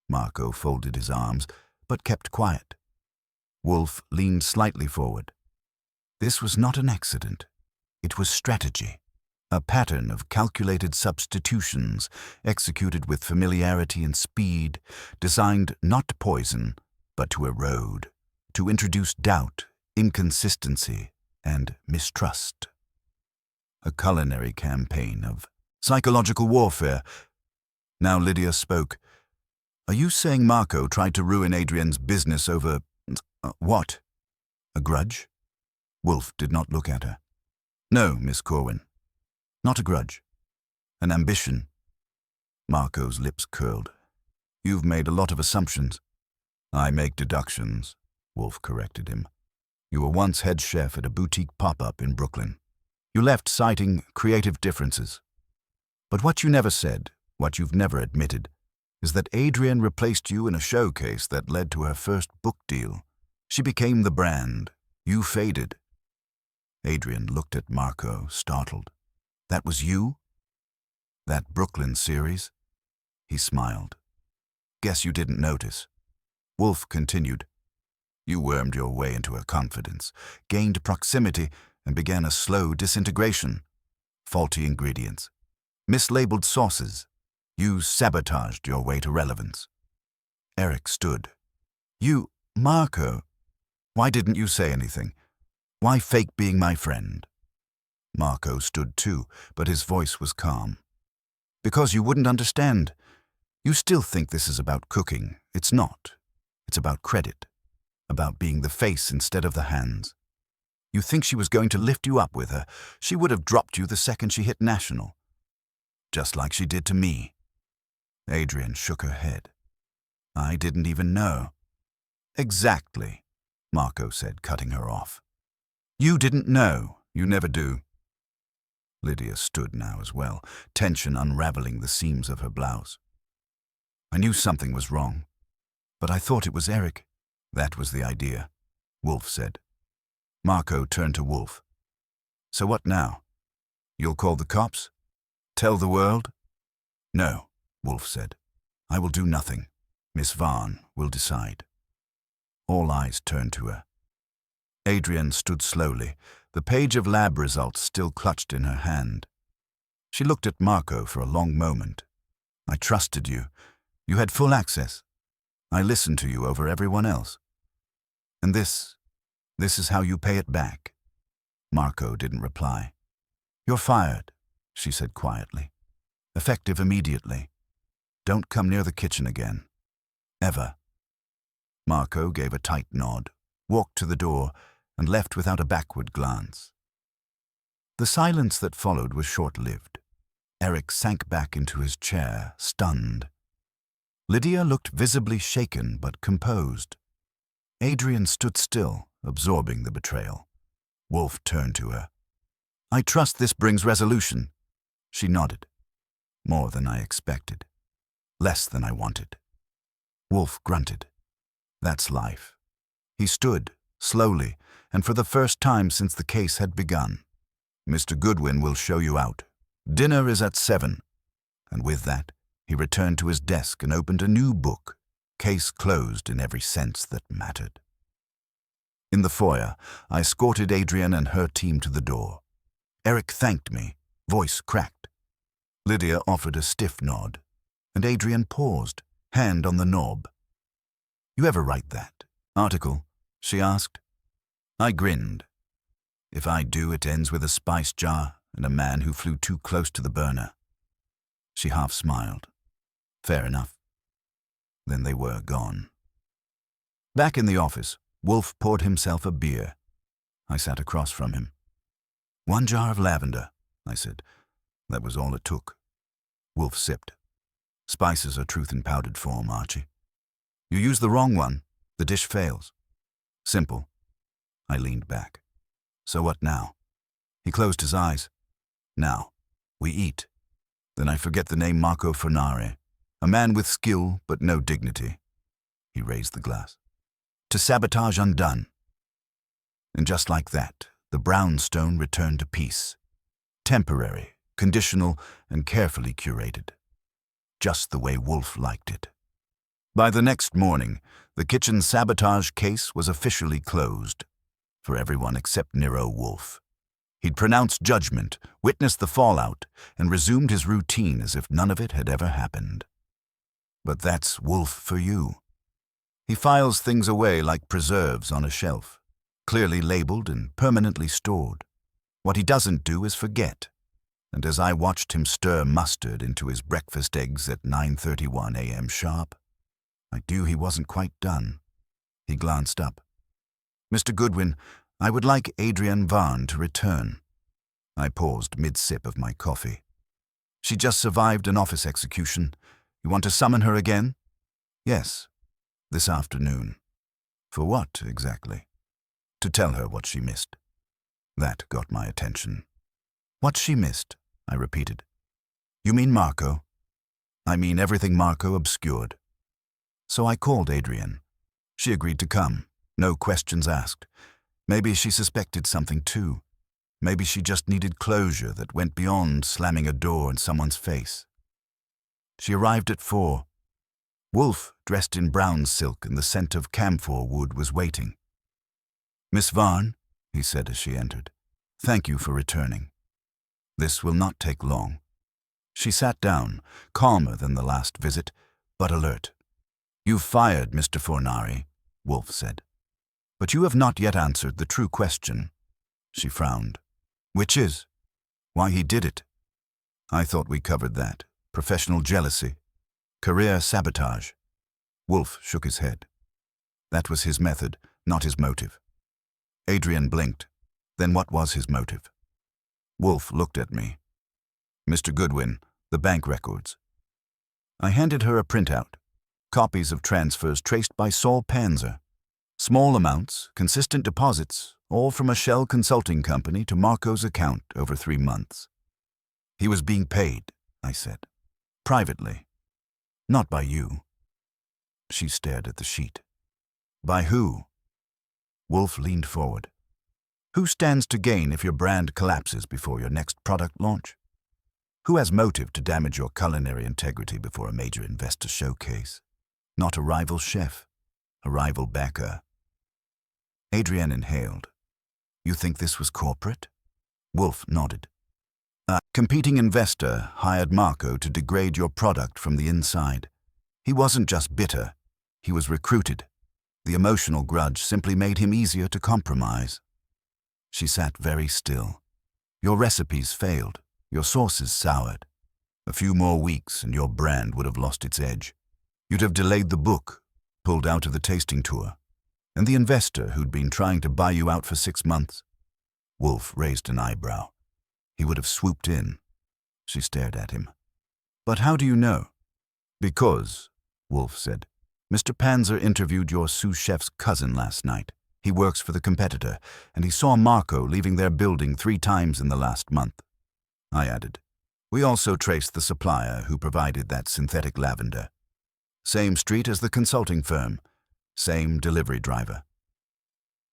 Marco folded his arms, but kept quiet. Wolfe leaned slightly forward. "This was not an accident. It was strategy. A pattern of calculated substitutions, executed with familiarity and speed, designed not to poison, but to erode, to introduce doubt, inconsistency, and mistrust. A culinary campaign of psychological warfare." Now Lydia spoke. "Are you saying Marco tried to ruin Adrian's business over... what? A grudge?" Wolfe did not look at her. "No, Miss Corwin. Not a grudge. An ambition." Marco's lips curled. "You've made a lot of assumptions." "I make deductions," Wolfe corrected him. "You were once head chef at a boutique pop-up in Brooklyn. You left citing creative differences. But what you never said, what you've never admitted, is that Adrian replaced you in a showcase that led to her first book deal. She became the brand. You faded." Adrian looked at Marco, startled. "That was you? That Brooklyn series?" He smiled. "Guess you didn't notice." Wolfe continued. "You wormed your way into her confidence, gained proximity, and began a slow disintegration. Faulty ingredients. Mislabeled sauces. You sabotaged your way to relevance." Eric stood. "You, Marco, why didn't you say anything? Why fake being my friend?" Marco stood too, but his voice was calm. "Because you wouldn't understand. You still think this is about cooking. It's not. It's about credit. About being the face instead of the hands. You think she was going to lift you up with her. She would have dropped you the second she hit national. Just like she did to me." Adrian shook her head. "I didn't even know." "Exactly," Marco said, cutting her off. "You didn't know. You never do." Lydia stood now as well, tension unraveling the seams of her blouse. "I knew something was wrong, but I thought it was Eric." "That was the idea," Wolfe said. Marco turned to Wolfe. "So what now? You'll call the cops? Tell the world?" "No," Wolfe said. "I will do nothing. Miss Varn will decide." All eyes turned to her. Adrian stood slowly, the page of lab results still clutched in her hand. She looked at Marco for a long moment. I trusted you. You had full access. I listened to you over everyone else. And this is how you pay it back. Marco didn't reply. You're fired, she said quietly. Effective immediately. Don't come near the kitchen again. Ever. Marco gave a tight nod, walked to the door, and left without a backward glance. The silence that followed was short-lived. Eric sank back into his chair, stunned. Lydia looked visibly shaken but composed. Adrian stood still, absorbing the betrayal. Wolfe turned to her. I trust this brings resolution. She nodded. More than I expected. Less than I wanted. Wolfe grunted. That's life. He stood, slowly, and for the first time since the case had begun. Mr. Goodwin will show you out. Dinner is at 7. And with that, he returned to his desk and opened a new book, case closed in every sense that mattered. In the foyer, I escorted Adrian and her team to the door. Eric thanked me, voice cracked. Lydia offered a stiff nod, and Adrian paused, hand on the knob. You ever write that article? She asked. I grinned. If I do, it ends with a spice jar and a man who flew too close to the burner. She half smiled. Fair enough. Then they were gone. Back in the office, Wolfe poured himself a beer. I sat across from him. 1 jar of lavender, I said. That was all it took. Wolfe sipped. Spices are truth in powdered form, Archie. You use the wrong one, the dish fails. Simple. I leaned back. So what now? He closed his eyes. Now, we eat. Then I forget the name Marco Fornari, a man with skill but no dignity. He raised the glass. To sabotage undone. And just like that, the brownstone returned to peace. Temporary, conditional, and carefully curated. Just the way Wolfe liked it. By the next morning, the kitchen sabotage case was officially closed. For everyone except Nero Wolfe. He'd pronounced judgment, witnessed the fallout, and resumed his routine as if none of it had ever happened. But that's Wolfe for you. He files things away like preserves on a shelf, clearly labeled and permanently stored. What he doesn't do is forget. And as I watched him stir mustard into his breakfast eggs at 9:31 a.m. sharp, I knew he wasn't quite done. He glanced up. Mr. Goodwin, I would like Adrienne Varn to return. I paused mid-sip of my coffee. She just survived an office execution. You want to summon her again? Yes, this afternoon. For what, exactly? To tell her what she missed. That got my attention. What she missed, I repeated. You mean Marco? I mean everything Marco obscured. So I called Adrienne. She agreed to come, no questions asked. Maybe she suspected something too. Maybe she just needed closure that went beyond slamming a door in someone's face. She arrived at 4. Wolfe, dressed in brown silk and the scent of camphor wood, was waiting. Miss Varn, he said as she entered, thank you for returning. This will not take long. She sat down, calmer than the last visit, but alert. You've fired Mr. Fornari, Wolfe said. But you have not yet answered the true question. She frowned. Which is? Why he did it. I thought we covered that. Professional jealousy. Career sabotage. Wolfe shook his head. That was his method, not his motive. Adrian blinked. Then what was his motive? Wolfe looked at me. Mr. Goodwin, the bank records. I handed her a printout. Copies of transfers traced by Saul Panzer. Small amounts, consistent deposits, all from a shell consulting company to Marco's account over 3 months. He was being paid, I said. Privately. Not by you. She stared at the sheet. By who? Wolfe leaned forward. Who stands to gain if your brand collapses before your next product launch? Who has motive to damage your culinary integrity before a major investor showcase? Not a rival chef, a rival backer. Adrienne inhaled. You think this was corporate? Wolfe nodded. A competing investor hired Marco to degrade your product from the inside. He wasn't just bitter, he was recruited. The emotional grudge simply made him easier to compromise. She sat very still. Your recipes failed, your sauces soured. A few more weeks and your brand would have lost its edge. You'd have delayed the book, pulled out of the tasting tour, and the investor who'd been trying to buy you out for 6 months. Wolfe raised an eyebrow. He would have swooped in. She stared at him. But how do you know? Because, Wolfe said, Mr. Panzer interviewed your sous chef's cousin last night. He works for the competitor, and he saw Marco leaving their building 3 times in the last month. I added, we also traced the supplier who provided that synthetic lavender. Same street as the consulting firm, same delivery driver.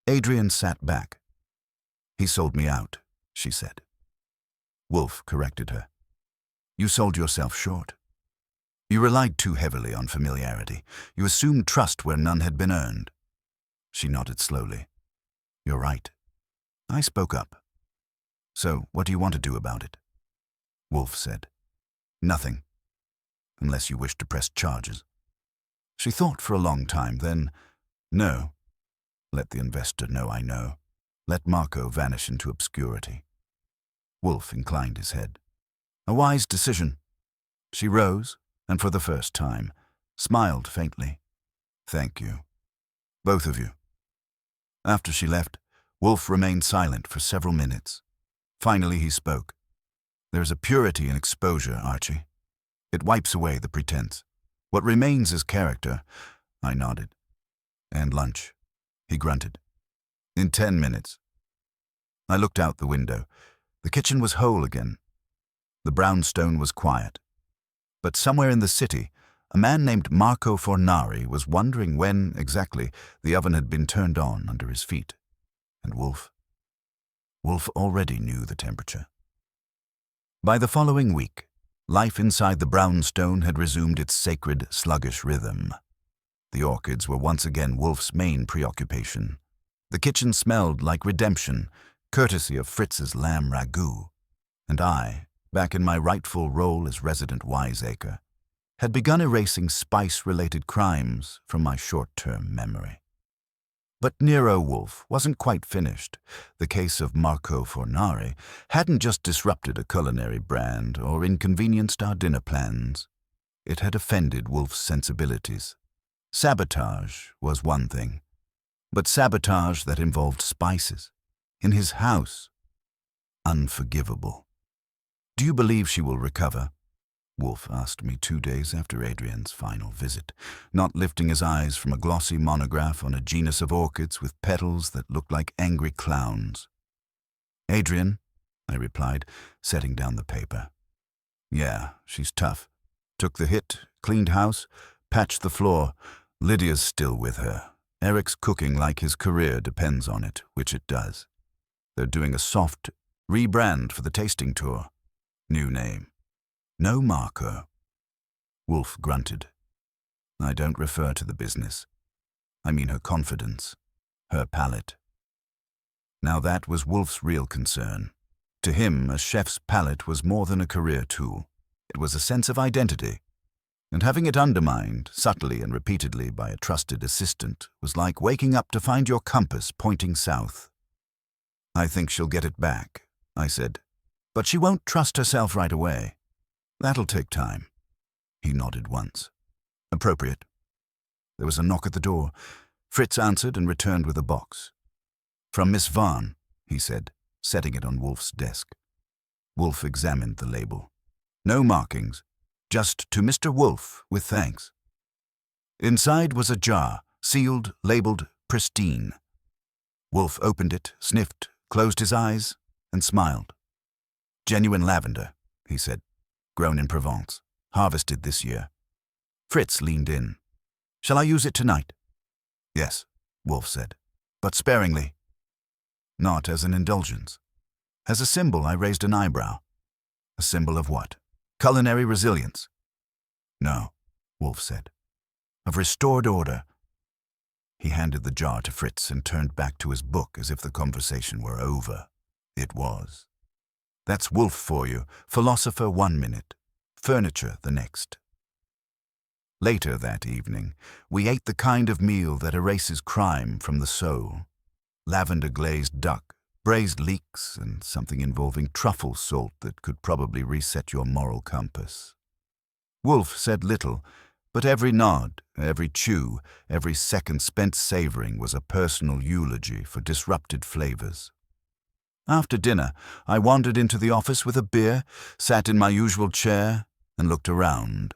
Adrian sat back. He sold me out, she said. Wolfe corrected her. You sold yourself short. You relied too heavily on familiarity. You assumed trust where none had been earned. She nodded slowly. You're right. I spoke up. So, what do you want to do about it? Wolfe said. Nothing. Unless you wish to press charges. She thought for a long time, then, no. Let the investor know I know. Let Marco vanish into obscurity. Wolfe inclined his head. A wise decision. She rose, and for the first time, smiled faintly. Thank you. Both of you. After she left, Wolfe remained silent for several minutes. Finally he spoke. There's a purity in exposure, Archie. It wipes away the pretense. What remains is character. I nodded. And lunch. He grunted. In 10 minutes. I looked out the window. The kitchen was whole again. The brownstone was quiet. But somewhere in the city, a man named Marco Fornari was wondering when, exactly, the oven had been turned on under his feet. And Wolfe already knew the temperature. By the following week, life inside the brownstone had resumed its sacred, sluggish rhythm. The orchids were once again Wolfe's main preoccupation. The kitchen smelled like redemption, courtesy of Fritz's lamb ragout. And I, back in my rightful role as resident wiseacre, had begun erasing spice-related crimes from my short-term memory. But Nero Wolfe wasn't quite finished. The case of Marco Fornari hadn't just disrupted a culinary brand or inconvenienced our dinner plans. It had offended Wolfe's sensibilities. Sabotage was one thing, but sabotage that involved spices, in his house, unforgivable. Do you believe she will recover? Wolfe asked me 2 days after Adrian's final visit, not lifting his eyes from a glossy monograph on a genus of orchids with petals that looked like angry clowns. Adrian, I replied, setting down the paper. Yeah, she's tough. Took the hit, cleaned house, patched the floor. Lydia's still with her. Eric's cooking like his career depends on it, which it does. They're doing a soft rebrand for the tasting tour. New name. No Marco. Wolfe grunted. I don't refer to the business. I mean her confidence, her palate. Now that was Wolfe's real concern. To him, a chef's palate was more than a career tool. It was a sense of identity. And having it undermined, subtly and repeatedly by a trusted assistant, was like waking up to find your compass pointing south. I think she'll get it back, I said. But she won't trust herself right away. That'll take time. He nodded once. Appropriate. There was a knock at the door. Fritz answered and returned with a box. From Miss Vaughn, he said, setting it on Wolfe's desk. Wolfe examined the label. No markings. Just to Mr. Wolfe, with thanks. Inside was a jar, sealed, labeled pristine. Wolfe opened it, sniffed, closed his eyes, and smiled. Genuine lavender, he said. Grown in Provence. Harvested this year. Fritz leaned in. Shall I use it tonight? Yes, Wolfe said, but sparingly. Not as an indulgence. As a symbol, I raised an eyebrow. A symbol of what? Culinary resilience. No, Wolfe said. Of restored order. He handed the jar to Fritz and turned back to his book as if the conversation were over. It was. That's Wolfe for you, philosopher 1 minute, furniture the next. Later that evening, we ate the kind of meal that erases crime from the soul. Lavender-glazed duck, braised leeks, and something involving truffle salt that could probably reset your moral compass. Wolfe said little, but every nod, every chew, every second spent savoring was a personal eulogy for disrupted flavors. After dinner, I wandered into the office with a beer, sat in my usual chair, and looked around.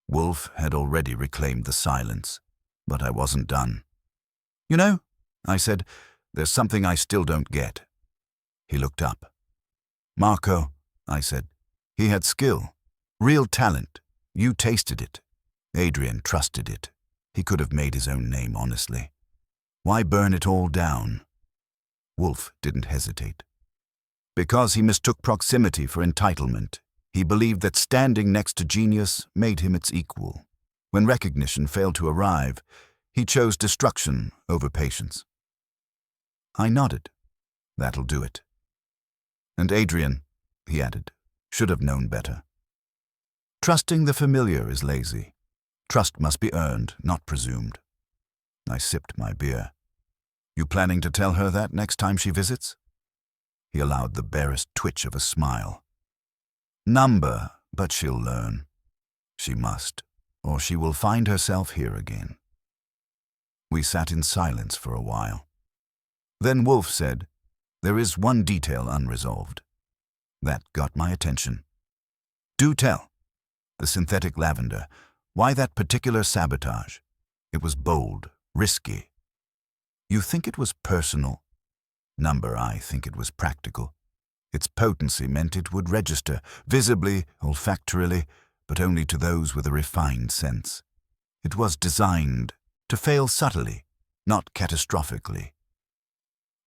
Wolfe had already reclaimed the silence, but I wasn't done. "You know," I said, "there's something I still don't get." He looked up. "Marco," I said, "he had skill, real talent. You tasted it. Adrian trusted it. He could have made his own name honestly. Why burn it all down?" Wolfe didn't hesitate. Because he mistook proximity for entitlement. He believed that standing next to genius made him its equal. When recognition failed to arrive, he chose destruction over patience. I nodded. "That'll do it." "And Adrian," he added, "should have known better. Trusting the familiar is lazy. Trust must be earned, not presumed." I sipped my beer. "You planning to tell her that next time she visits?" He allowed the barest twitch of a smile. "Number, but she'll learn. She must, or she will find herself here again." We sat in silence for a while. Then Wolfe said, "There is one detail unresolved." That got my attention. "Do tell. The synthetic lavender. Why that particular sabotage? It was bold, risky." "You think it was personal?" "Number, I think it was practical. Its potency meant it would register, visibly, olfactorily, but only to those with a refined sense. It was designed to fail subtly, not catastrophically."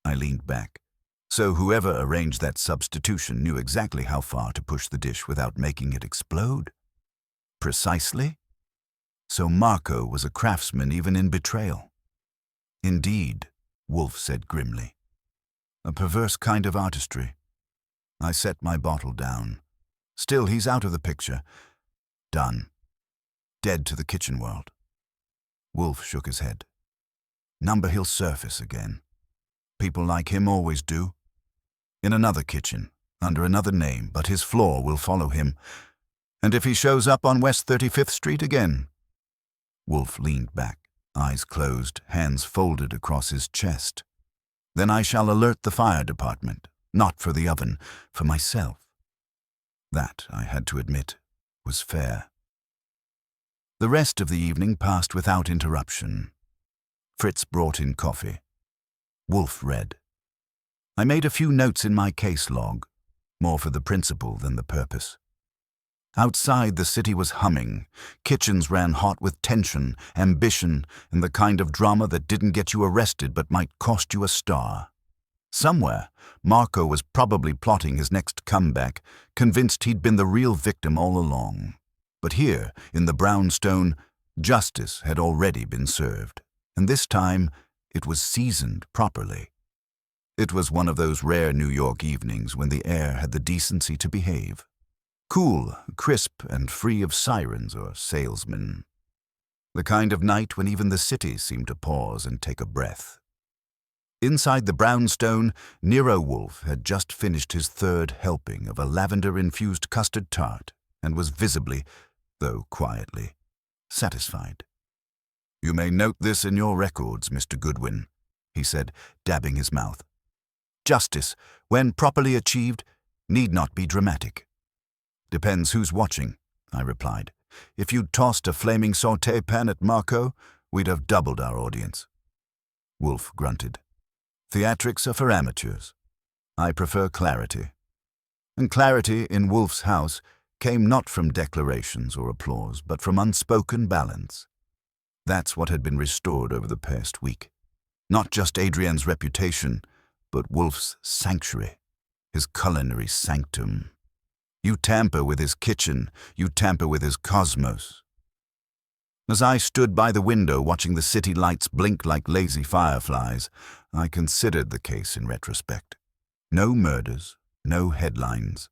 I leaned back. So whoever arranged that substitution knew exactly how far to push the dish without making it explode? Precisely? So Marco was a craftsman even in betrayal. "Indeed," Wolfe said grimly. "A perverse kind of artistry." I set my bottle down. Still, he's out of the picture. Done. Dead to the kitchen world. Wolfe shook his head. "Number, he'll surface again. People like him always do. In another kitchen, under another name, but his flaw will follow him. And if he shows up on West 35th Street again..." Wolfe leaned back, eyes closed, hands folded across his chest. "Then I shall alert the fire department. Not for the oven, for myself." That, I had to admit, was fair. The rest of the evening passed without interruption. Fritz brought in coffee. Wolfe read. I made a few notes in my case log, more for the principle than the purpose. Outside, the city was humming. Kitchens ran hot with tension, ambition, and the kind of drama that didn't get you arrested but might cost you a star. Somewhere, Marco was probably plotting his next comeback, convinced he'd been the real victim all along. But here, in the brownstone, justice had already been served, and this time it was seasoned properly. It was one of those rare New York evenings when the air had the decency to behave. Cool, crisp, and free of sirens or salesmen. The kind of night when even the city seemed to pause and take a breath. Inside the brownstone, Nero Wolfe had just finished his third helping of a lavender-infused custard tart and was visibly, though quietly, satisfied. "You may note this in your records, Mr. Goodwin," he said, dabbing his mouth. "Justice, when properly achieved, need not be dramatic." "Depends who's watching," I replied. "If you'd tossed a flaming sauté pan at Marco, we'd have doubled our audience." Wolfe grunted. "Theatrics are for amateurs. I prefer clarity." And clarity in Wolfe's house came not from declarations or applause, but from unspoken balance. That's what had been restored over the past week. Not just Adrian's reputation, but Wolfe's sanctuary, his culinary sanctum. You tamper with his kitchen, you tamper with his cosmos. As I stood by the window watching the city lights blink like lazy fireflies, I considered the case in retrospect. No murders, No headlines.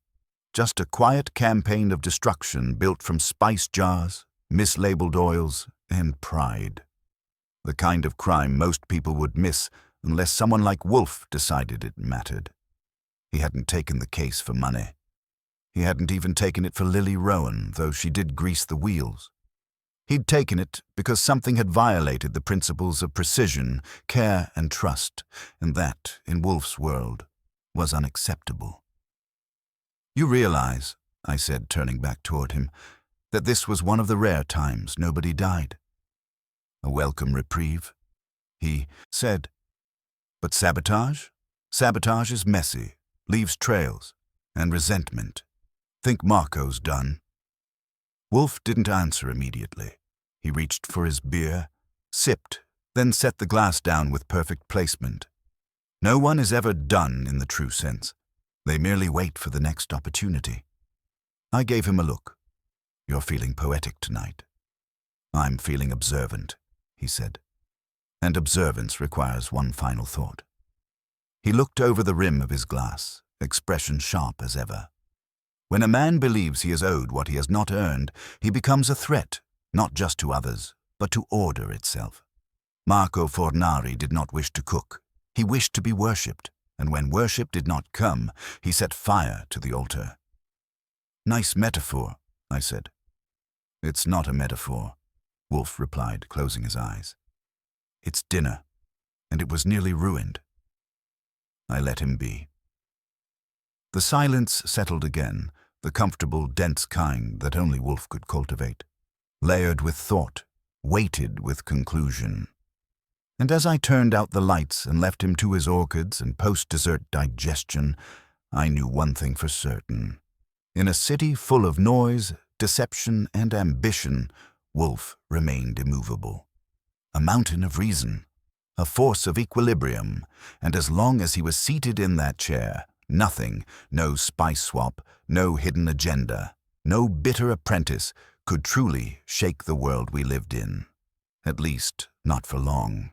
Just a quiet campaign of destruction built from spice jars, mislabeled oils, and pride. The kind of crime most people would miss unless someone like Wolfe decided it mattered. He hadn't taken the case for money. He hadn't even taken it for Lily Rowan, though she did grease the wheels. He'd taken it because something had violated the principles of precision, care, and trust, and that, in Wolfe's world, was unacceptable. "You realize," I said, turning back toward him, "that this was one of the rare times nobody died." "A welcome reprieve," he said. "But sabotage? Sabotage is messy, leaves trails, and resentment. Think Marco's done?" Wolfe didn't answer immediately. He reached for his beer, sipped, then set the glass down with perfect placement. No one is ever done in the true sense. They merely wait for the next opportunity. I gave him a look. "You're feeling poetic tonight." "I'm feeling observant," he said. "And observance requires one final thought." He looked over the rim of his glass, expression sharp as ever. When a man believes he is owed what he has not earned, he becomes a threat, not just to others, but to order itself. Marco Fornari did not wish to cook. He wished to be worshipped, and when worship did not come, he set fire to the altar. "Nice metaphor," I said. "It's not a metaphor," Wolfe replied, closing his eyes. "It's dinner, and it was nearly ruined." I let him be. The silence settled again, the comfortable, dense kind that only Wolfe could cultivate, layered with thought, weighted with conclusion. And as I turned out the lights and left him to his orchids and post-dessert digestion, I knew one thing for certain. In a city full of noise, deception, and ambition, Wolfe remained immovable. A mountain of reason, a force of equilibrium, and as long as he was seated in that chair, nothing, no spice swap, no hidden agenda, no bitter apprentice could truly shake the world we lived in. At least, not for long.